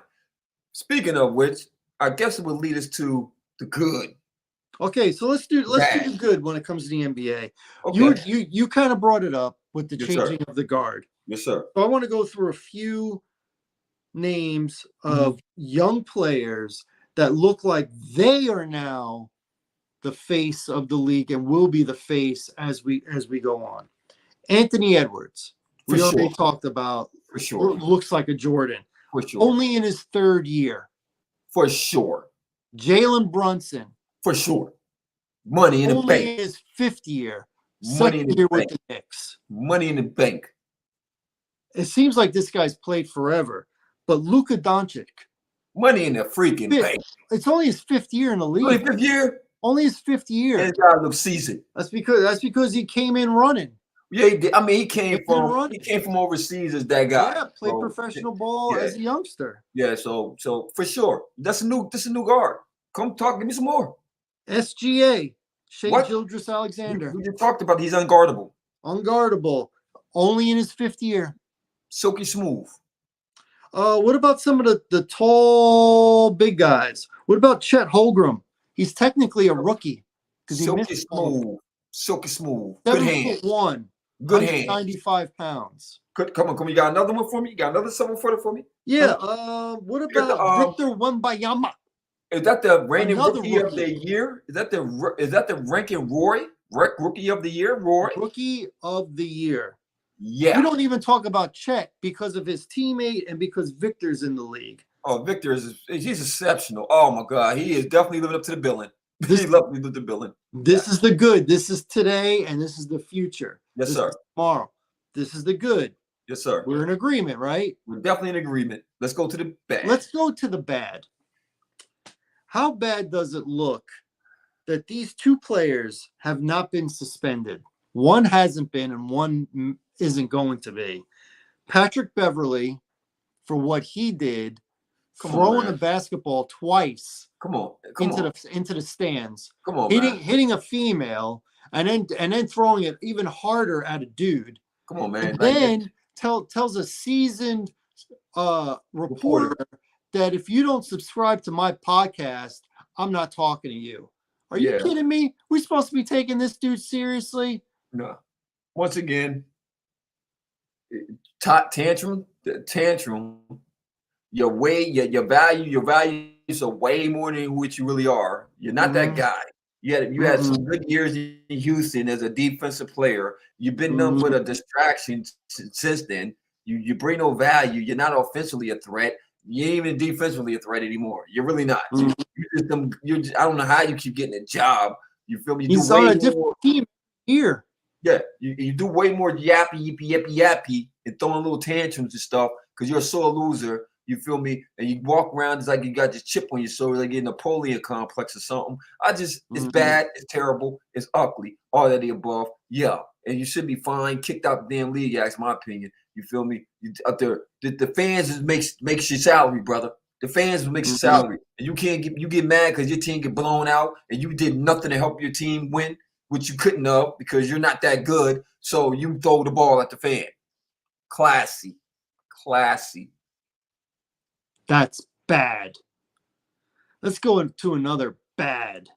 Speaking of which, I guess it would lead us to the good. Okay, so let's do the good when it comes to the NBA. Okay. You kind of brought it up with the changing of the guard. Yes, sir. So I want to go through a few names of young players that look like they are now the face of the league and will be the face as we go on. Anthony Edwards, we already talked about. For sure. Looks like a Jordan. For sure. Only in his third year. For sure. Jalen Brunson. For sure. Money in the bank. Only in his fifth year. Money in the bank. With the Knicks. Money in the bank. It seems like this guy's played forever. But Luka Doncic. Money in the freaking bank. It's only his fifth year in the league. Only fifth year? Only his fifth year. And guy looks seasoned. That's because he came in running. Yeah, he did. I mean, he came from overseas as that guy. Yeah, played professional ball as a youngster. Yeah, so for sure. That's a new guard. Come talk, give me some more. SGA, Shai Gilgeous-Alexander. We just talked about he's unguardable. Unguardable. Only in his fifth year. Silky smooth. What about some of the tall big guys? What about Chet Holmgren? He's technically a rookie. Silky smooth. Silky smooth. 7'1". Good hands. 95 pounds. Come on. You got another one for me? You got another 7-footer for me? Yeah. What about Victor Wembanyama? Is that the reigning rookie of the year? Is that the ranking rookie of the year? Roy? Rookie of the year. Yeah. We don't even talk about Chet because of his teammate and because Victor's in the league. Oh, Victor he's exceptional. Oh my God, he is definitely living up to the billing. He loved me with the billing. This is the good. This is today, and this is the future. Yes, sir. Tomorrow. This is the good. Yes, sir. We're in agreement, right? We're definitely in agreement. Let's go to the bad. Let's go to the bad. How bad does it look that these two players have not been suspended? One hasn't been, and one isn't going to be. Patrick Beverly, for what he did, throwing a basketball twice. Into the stands. Come on, hitting a female and then throwing it even harder at a dude. Come on, man. And then tells a seasoned reporter that if you don't subscribe to my podcast, I'm not talking to you. Are you kidding me? We're supposed to be taking this dude seriously? No. Once again, tantrum. Your values are way more than what you really are. You're not that guy. You had some good years in Houston as a defensive player. You've been nothing but a distraction since then. You bring no value. You're not offensively a threat. You ain't even defensively a threat anymore. You're really not. I don't know how you keep getting a job. You feel me? He's on a different team here. Yeah, you do way more yappy, and throwing little tantrums and stuff because you're a sore loser. You feel me? And you walk around, it's like you got this chip on your shoulder, like a Napoleon complex or something. It's bad, it's terrible, it's ugly, all of the above. Yeah, and you should be fine, kicked out the damn league, that's my opinion. You feel me? The fans makes your salary, brother. The fans makes your salary. And you get mad because your team get blown out and you did nothing to help your team win, which you couldn't have because you're not that good. So you throw the ball at the fan. Classy. That's bad. Let's go into another bad.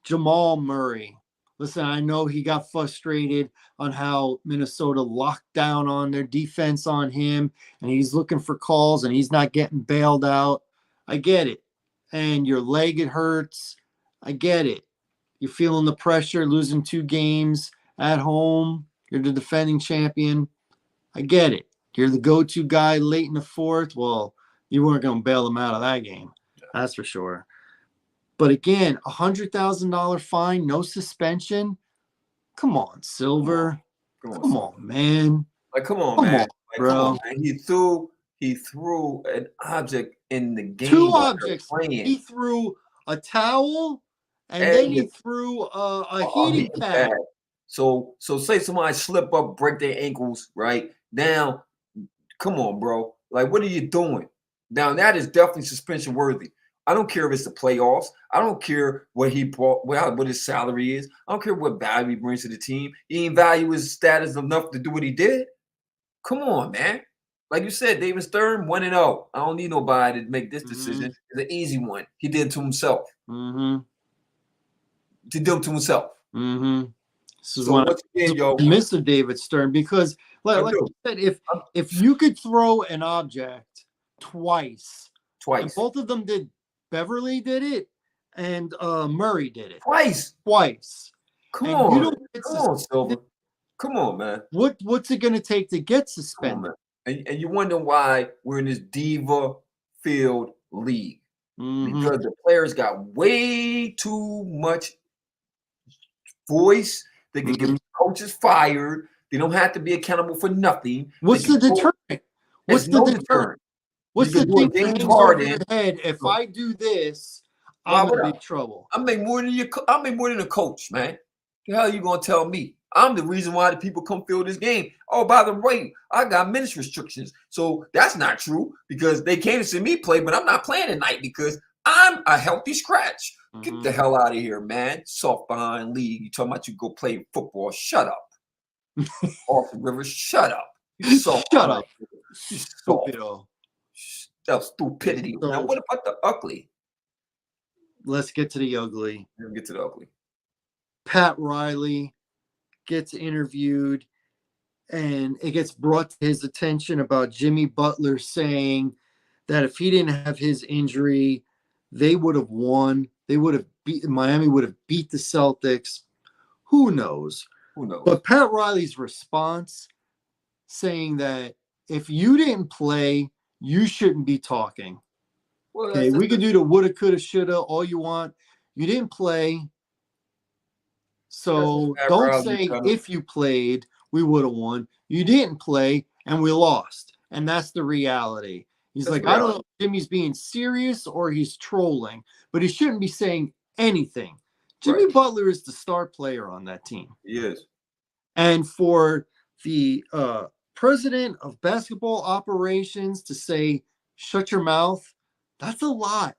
Jamal Murray. Listen, I know he got frustrated on how Minnesota locked down on their defense on him, and he's looking for calls, and he's not getting bailed out. I get it. and your leg, it hurts. I get it. You're feeling the pressure, losing 2 games at home. You're the defending champion. I get it. You're the go-to guy late in the 4th. Well, you weren't going to bail them out of that game. That's for sure. But again, $100,000 fine, no suspension. Come on, Silver. Come on, man. Like, come on, Come man. on, Like, bro. come on, man. He threw an object in the game. 2 objects. He threw a towel and then he threw a heating pad. So say somebody slip up, break their ankles, right? Now, come on, bro. Like, what are you doing? Now, that is definitely suspension worthy. I don't care if it's the playoffs. I don't care what he brought, what his salary is. I don't care what value he brings to the team. He ain't value his status enough to do what he did. Come on, man. Like you said, David Stern, 1-0. I don't need nobody to make this decision. It's an easy one. He did it to himself. He did it to himself. This is one I miss of David Stern because, like you said, if you could throw an object twice, and both of them did. Beverly did it, and Murray did it twice. Come on, Silver. Come on, man. What's it going to take to get suspended? And you wonder why we're in this diva-filled league. Because the players got way too much voice. They can get coaches fired. They don't have to be accountable for nothing. What's the deterrent? What's the deterrent? What's the thing that hangs over your head? If I do this, I'm in big trouble. I make more than a coach, man. The hell are you gonna tell me? I'm the reason why the people come fill this game. Oh, by the way, I got minutes restrictions. So that's not true because they came to see me play, but I'm not playing tonight because I'm a healthy scratch. Get the hell out of here, man. Soft behind league. You talking about you go play football. Shut up. Austin Rivers, shut up. You shut up. You stupido. That stupidity. Now, what about the ugly? Let's get to the ugly. Let's get to the ugly. Pat Riley gets interviewed, and it gets brought to his attention about Jimmy Butler saying that if he didn't have his injury, they would have won. Miami would have beat the Celtics. Who knows? But Pat Riley's response saying that if you didn't play, you shouldn't be talking. Well, okay, we could do the woulda, coulda, shoulda, all you want. You didn't play. So don't say if you played, we would have won. You didn't play, and we lost. And that's the reality. He's like, I don't know if Jimmy's being serious or he's trolling, but he shouldn't be saying anything. Jimmy Butler is the star player on that team. He is. And for the president of basketball operations to say, shut your mouth, that's a lot.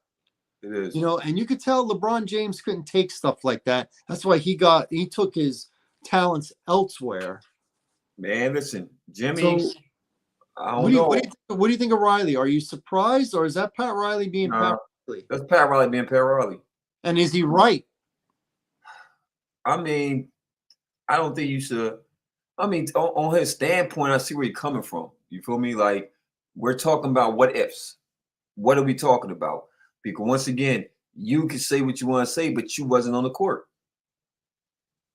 It is. You know, and you could tell LeBron James couldn't take stuff like that. That's why he took his talents elsewhere. Man, listen, Jimmy. So, I don't know. What do you think of Riley? Are you surprised, or is that Pat Riley being Pat Riley? That's Pat Riley being Pat Riley. And is he right? I mean, I don't think you should. I mean, on his standpoint, I see where you're coming from. You feel me? Like, we're talking about what ifs. What are we talking about? Because once again, you can say what you want to say, but you wasn't on the court.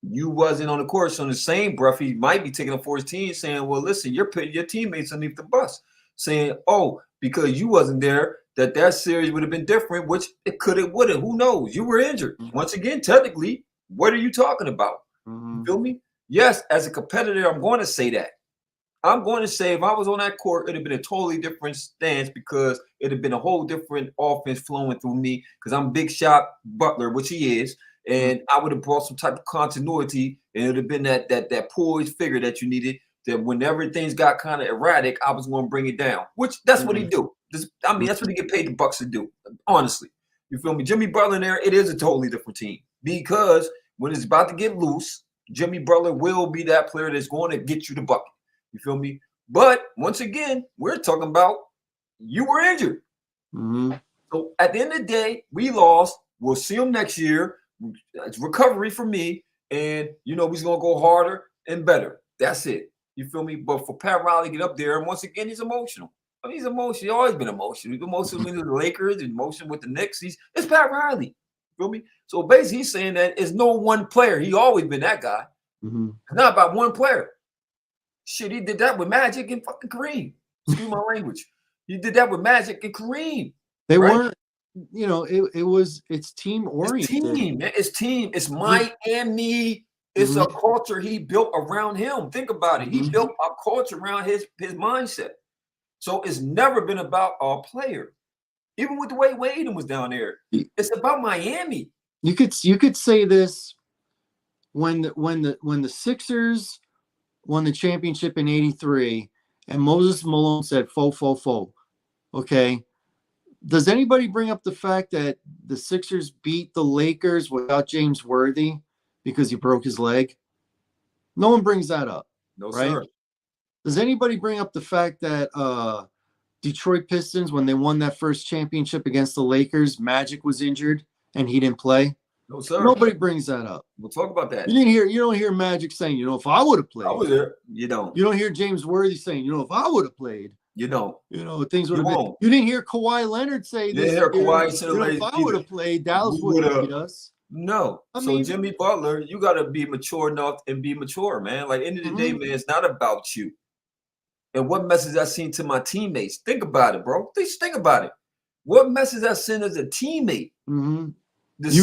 You wasn't on the court. So in the same breath, he might be taking up for his team saying, well, listen, you're putting your teammates underneath the bus. Saying, oh, because you wasn't there, that series would have been different, which it could have, would have. Who knows? You were injured. Once again, technically, what are you talking about? You feel me? Yes, as a competitor, I'm going to say that. I'm going to say if I was on that court, it would have been a totally different stance because it would have been a whole different offense flowing through me because I'm big shot Butler, which he is. And I would have brought some type of continuity, and it would have been that poised figure that you needed. That whenever things got kind of erratic, I was going to bring it down. Which that's what he do. I mean, that's what he get paid the bucks to do. Honestly, you feel me? Jimmy Butler in there, it is a totally different team because when it's about to get loose, Jimmy Butler will be that player that's going to get you the bucket. You feel me? But once again, we're talking about you were injured. So at the end of the day, we lost. We'll see them next year. It's recovery for me. And, you know, we're going to go harder and better. That's it. You feel me? But for Pat Riley to get up there, and once again, he's emotional. I mean, he's emotional. He's always been emotional. He's emotional with the Lakers, emotional with the Knicks. It's Pat Riley. You feel me? So basically, he's saying that it's no one player. He always been that guy. It's not about one player. Shit, he did that with Magic and fucking Kareem. Excuse my language. He did that with Magic and Kareem. They weren't, you know, it's team oriented. It's team, man. It's team. It's Miami. It's a culture he built around him. Think about it. He built a culture around his mindset. So it's never been about a player. Even with the way Wade was down there, it's about Miami. You could say this when the Sixers won the championship in '83, and Moses Malone said "fo fo fo." Okay, does anybody bring up the fact that the Sixers beat the Lakers without James Worthy because he broke his leg? No one brings that up. No, right? sir. Does anybody bring up the fact that Detroit Pistons, when they won that first championship against the Lakers, Magic was injured and he didn't play? No, sir. Nobody brings that up. We'll talk about that. You don't hear Magic saying, you know, if I would have played. I was there. You don't. You don't hear James Worthy saying, you know, if I would have played. You don't. You know, things would have been. You didn't hear Kawhi Leonard say this. You didn't hear Kawhi say, if I would have played, Dallas would have beat us. No. So Jimmy Butler, you got to be mature enough and be mature, man. Like, end of the day, man, it's not about you. And what message I seen to my teammates? Think about it, bro. Just think about it. What message I sent as a teammate? You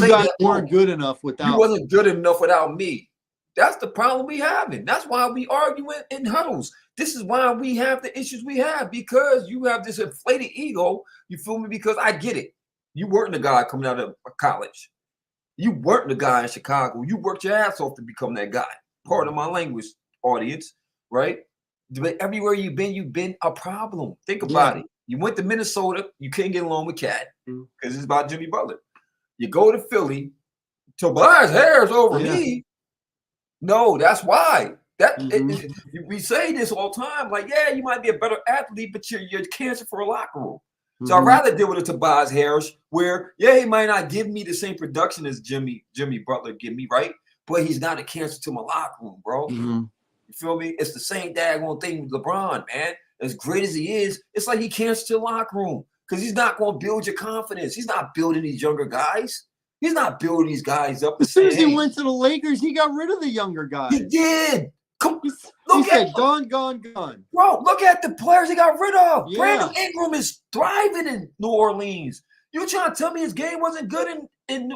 guys weren't good enough without. You wasn't good enough without me. That's the problem we having. That's why we arguing in huddles. This is why we have the issues we have, because you have this inflated ego. You feel me? Because I get it. You weren't the guy coming out of college. You weren't the guy in Chicago. You worked your ass off to become that guy. Part of my language, audience, right? But everywhere you've been a problem. Think about it. You went to Minnesota, you couldn't get along with Cat because it's about Jimmy Butler. You go to Philly, Tobias Harris over me. No, that's why. We say this all the time. Like, yeah, you might be a better athlete, but you're cancer for a locker room. So I'd rather deal with a Tobias Harris where, he might not give me the same production as Jimmy Butler give me, right? But he's not a cancer to my locker room, bro. You feel me? It's the same daggone thing with LeBron, man. As great as he is, it's like he cancer to the locker room because he's not going to build your confidence. He's not building these younger guys. He's not building these guys up. As soon as he went to the Lakers, he got rid of the younger guys. He did. He said, gone. Bro, look at the players he got rid of. Yeah. Brandon Ingram is thriving in New Orleans. You trying to tell me his game wasn't good in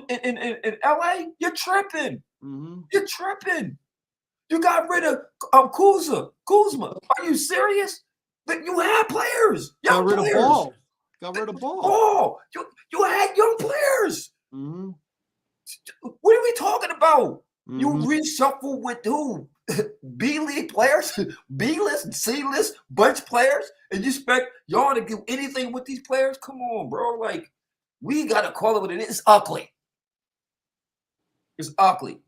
LA? You're tripping. You're tripping. You got rid of Kuzma. Are you serious? But you had players. Got rid of Ball. Ball. You had young players. What are we talking about? You reshuffle with who? B-League players, B-list, C-list, bunch players, and you expect y'all to do anything with these players? Come on, bro. Like, we got to call it what it is. It's ugly. It's ugly.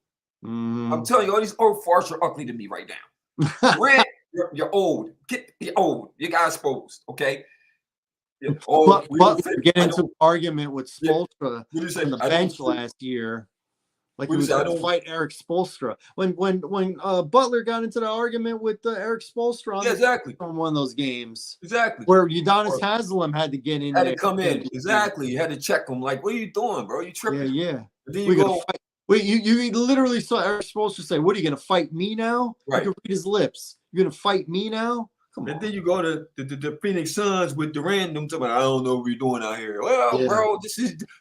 I'm telling you, all these old farts are ugly to me right now. Grant, you're old. You're old. You got exposed, okay? But get into an argument with Spoelstra on the bench last year. Like he was going to fight Eric Spoelstra. When Butler got into the argument with Eric Spoelstra on one of those games. Exactly. Where Udonis Haslem had to get in there. Had to come in. Exactly. You had to check him. Like, what are you doing, bro? You tripping. Yeah. And then you go. Wait, you literally saw Eric Spoelstra say, what, are you going to fight me now? Right. You can read his lips. You're going to fight me now? Come on. And then you go to the Phoenix Suns with Durant. Them talking, I don't know what you're doing out here. Well, bro,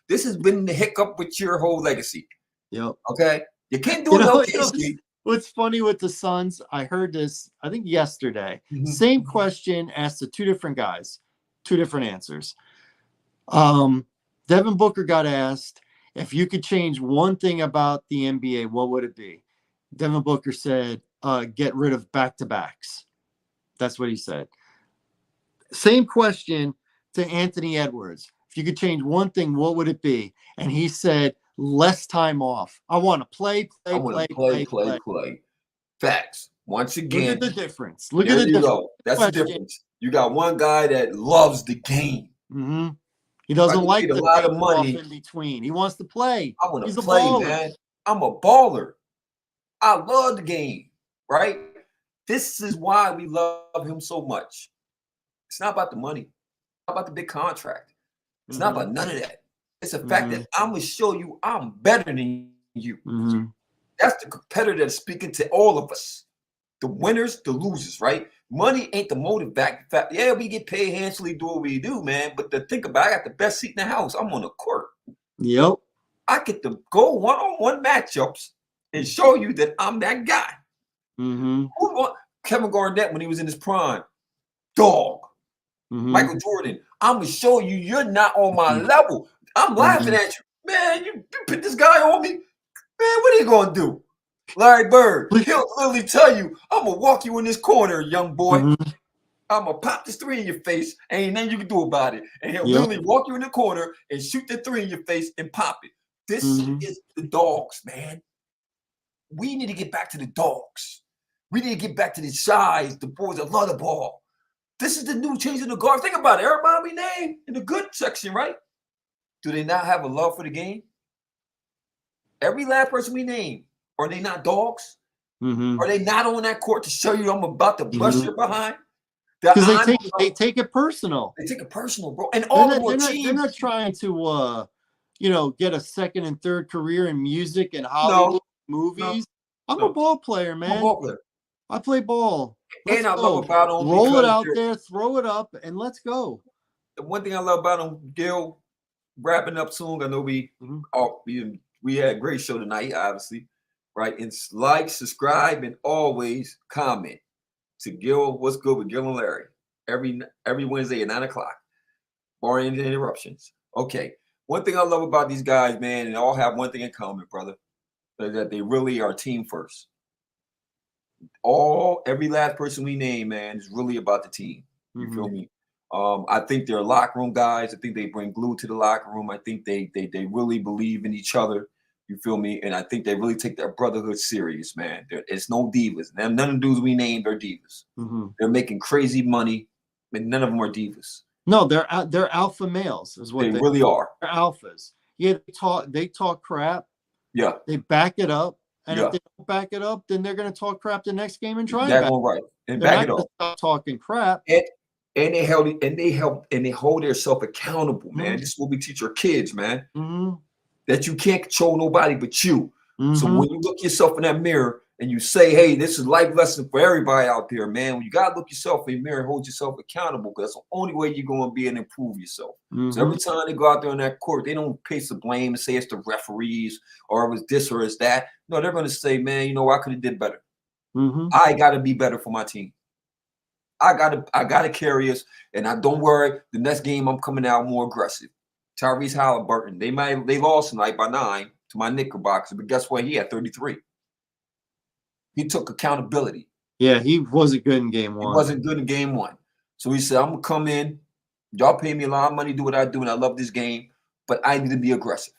this has been the hiccup with your whole legacy. Yep. Okay. You can't do it. What's funny with the Suns, I heard this, I think yesterday. Same question asked to two different guys, two different answers. Devin Booker got asked, if you could change one thing about the NBA, what would it be? Devin Booker said, get rid of back-to-backs. That's what he said. Same question to Anthony Edwards. If you could change one thing, what would it be? And he said, less time off. I want to play. Facts. Once again. Look at the difference. Look at the difference. Go. That's the difference. You got one guy that loves the game. He doesn't like a lot of money in between. He wants to play. I want to play, man. I'm a baller. I love the game, right? This is why we love him so much. It's not about the money. It's not about the big contract. It's not about none of that. It's the fact Mm-hmm. that I'm gonna show you I'm better than you. Mm-hmm. That's the competitor that's speaking to all of us. The winners, the losers, right? Money ain't the motive back. In fact, yeah, we get paid handsomely, do what we do, man. But to think about it, I got the best seat in the house. I'm on the court. Yep. I get to go one-on-one matchups and show you that I'm that guy. Mm-hmm. Who want Kevin Garnett when he was in his prime? Dog. Mm-hmm. Michael Jordan. I'm gonna show you you're not on my level. I'm laughing at you, man. You put this guy on me, man. What are you gonna do? Larry Bird, he'll literally tell you, I'm gonna walk you in this corner, young boy. Mm-hmm. I'm gonna pop this three in your face, ain't nothing you can do about it. And he'll literally walk you in the corner and shoot the three in your face and pop it. This is the dogs, man. We need to get back to the dogs. We need to get back to the guys, the boys that love the ball. This is the new change in the guard. Think about it. Everybody we name in the good section, right? Do they not have a love for the game? Every last person we name, are they not dogs? Are they not on that court to show you I'm about to bust your behind? Because they take it personal. They take it personal, bro. And all the more teams. They're not trying to get a second and third career in music and Hollywood movies. I'm a ball player, man. I'm a ball player. I play ball. And I love about them. Roll it out there, throw it up, and let's go. The one thing I love about them, Gil, wrapping up soon. I know we had a great show tonight, obviously, right? And like, subscribe, and always comment to Gil. What's good with Gil and Larry? Every Wednesday at 9 o'clock, barring any interruptions. Okay. One thing I love about these guys, man, and they all have one thing in common, brother, that they really are team first. Every last person we name, man, is really about the team. You feel me? I think they're locker room guys. I think they bring glue to the locker room. I think they really believe in each other. You feel me? And I think they really take their brotherhood serious, man. It's no divas. None of the dudes we named are divas. They're making crazy money, and none of them are divas. No, they're alpha males, is what they really are. They're alphas. Yeah, they talk crap. Yeah, they back it up. And if they don't back it up, then they're going to talk crap the next game and try and back right and back it up. Stop talking crap. And they hold themselves accountable, man. This is what we teach our kids, man. That you can't control nobody but you. So when you look yourself in that mirror and you say, hey, this is life lesson for everybody out there, man. You got to look yourself in the mirror and hold yourself accountable, because that's the only way you're going to be able to improve yourself. So every time they go out there on that court, they don't place the blame and say it's the referees or it was this or it's that. No, they're going to say, man, you know, I could have did better. I got to be better for my team. I gotta carry us, and I don't worry. The next game, I'm coming out more aggressive. Tyrese Halliburton, they lost tonight by 9 to my Knickerbockers, but guess what? He had 33. He took accountability. Yeah, he wasn't good in game 1. He wasn't good in game 1. So he said, I'm gonna come in. Y'all pay me a lot of money, do what I do, and I love this game, but I need to be aggressive.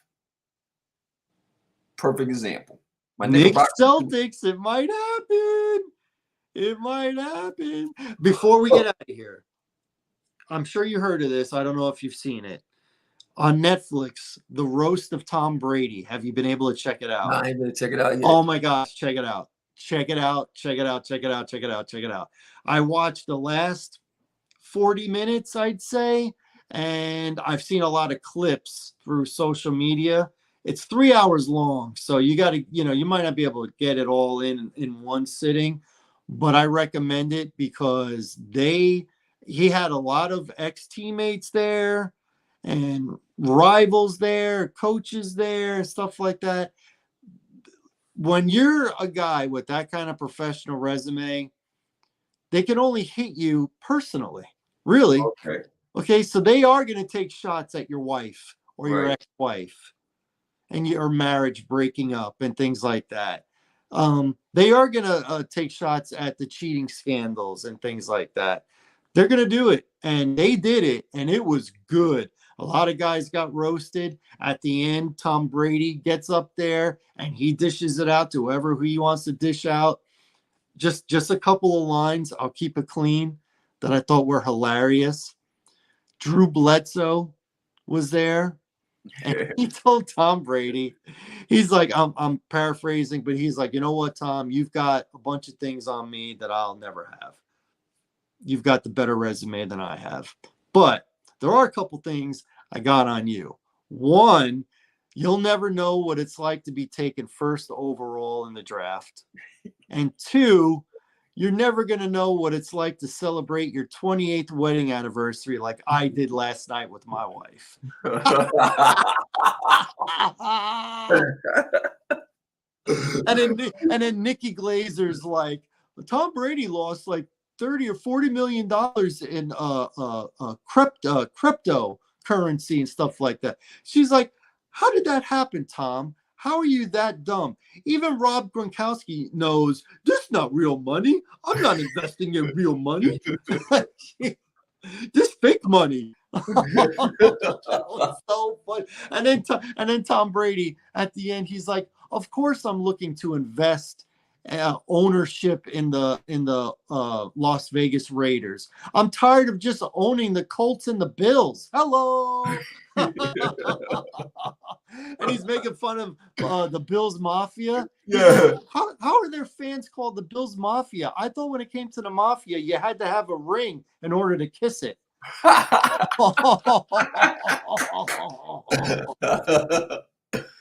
Perfect example. My Knicks Celtics, it might happen. It might happen. Before we get out of here, I'm sure you heard of this. I don't know if you've seen it. On Netflix, The Roast of Tom Brady. Have you been able to check it out? No, I ain't gonna check it out yet. Oh my gosh, check it out. Check it out. Check it out. Check it out. Check it out. Check it out. I watched the last 40 minutes, I'd say, and I've seen a lot of clips through social media. It's 3 hours long, so you got to, you might not be able to get it all in one sitting. But I recommend it because he had a lot of ex-teammates there and rivals there, coaches there, stuff like that. When you're a guy with that kind of professional resume, they can only hit you personally, really. Okay, so they are going to take shots at your wife or your ex-wife and your marriage breaking up and things like that. They are going to take shots at the cheating scandals and things like that. They're going to do it. And they did it. And it was good. A lot of guys got roasted. At the end, Tom Brady gets up there and he dishes it out to whoever he wants to dish out. Just a couple of lines. I'll keep it clean that I thought were hilarious. Drew Bledsoe was there. And he told Tom Brady, he's like, I'm paraphrasing, but he's like, you know what, Tom, you've got a bunch of things on me that I'll never have. you've got the better resume than I have. But there are a couple things I got on you. One, you'll never know what it's like to be taken first overall in the draft. And two, you're never going to know what it's like to celebrate your 28th wedding anniversary like I did last night with my wife. and then Nikki Glazer's like, Tom Brady lost like 30 or 40 million dollars in cryptocurrency and stuff like that. She's like, how did that happen, Tom? How are you that dumb? Even Rob Gronkowski knows this is not real money. I'm not investing in real money. This fake money. That was so funny. And then Tom Brady at the end, he's like, of course I'm looking to invest ownership in the Las Vegas Raiders. I'm tired of just owning the Colts and the Bills. Hello. And he's making fun of the Bills Mafia. Yeah. How are their fans called the Bills Mafia? I thought when it came to the Mafia, you had to have a ring in order to kiss it.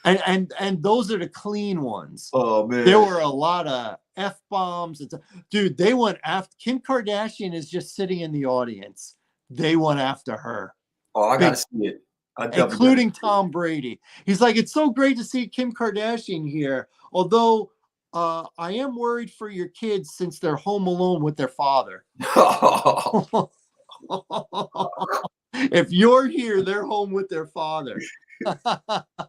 And those are the clean ones. Oh man, there were a lot of F-bombs. Dude, they went after Kim Kardashian is just sitting in the audience. They went after her. Oh, I gotta see it. Including Tom Brady. He's like, it's so great to see Kim Kardashian here. Although I am worried for your kids since they're home alone with their father. If you're here, they're home with their father.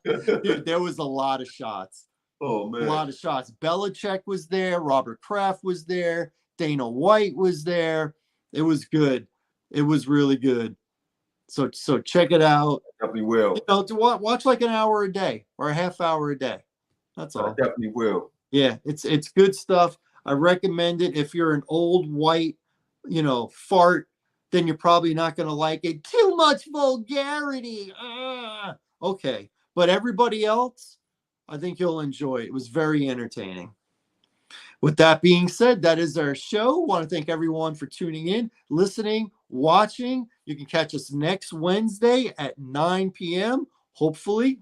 Dude, there was a lot of shots. Oh man, a lot of shots. Belichick was there. Robert Kraft was there. Dana White was there. It was good. It was really good. So check it out. Definitely will. You know, to watch like an hour a day or a half hour a day. That's all. I definitely will. Yeah, it's good stuff. I recommend it. If you're an old white, fart, then you're probably not going to like it. Too much vulgarity. Okay. But everybody else, I think you'll enjoy it. It was very entertaining. With that being said, that is our show. I want to thank everyone for tuning in, listening, watching. You can catch us next Wednesday at 9 p.m. Hopefully,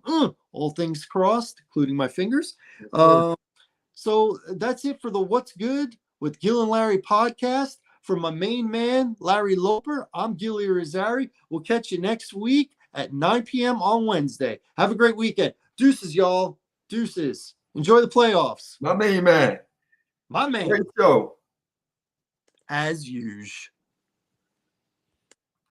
all things crossed, including my fingers. So that's it for the What's Good with Gil and Larry podcast. For my main man, Larry Loper, I'm Gilly Rosari. We'll catch you next week at 9 p.m. on Wednesday. Have a great weekend. Deuces, y'all. Deuces. Enjoy the playoffs. My main man. My man. Great show. As usual.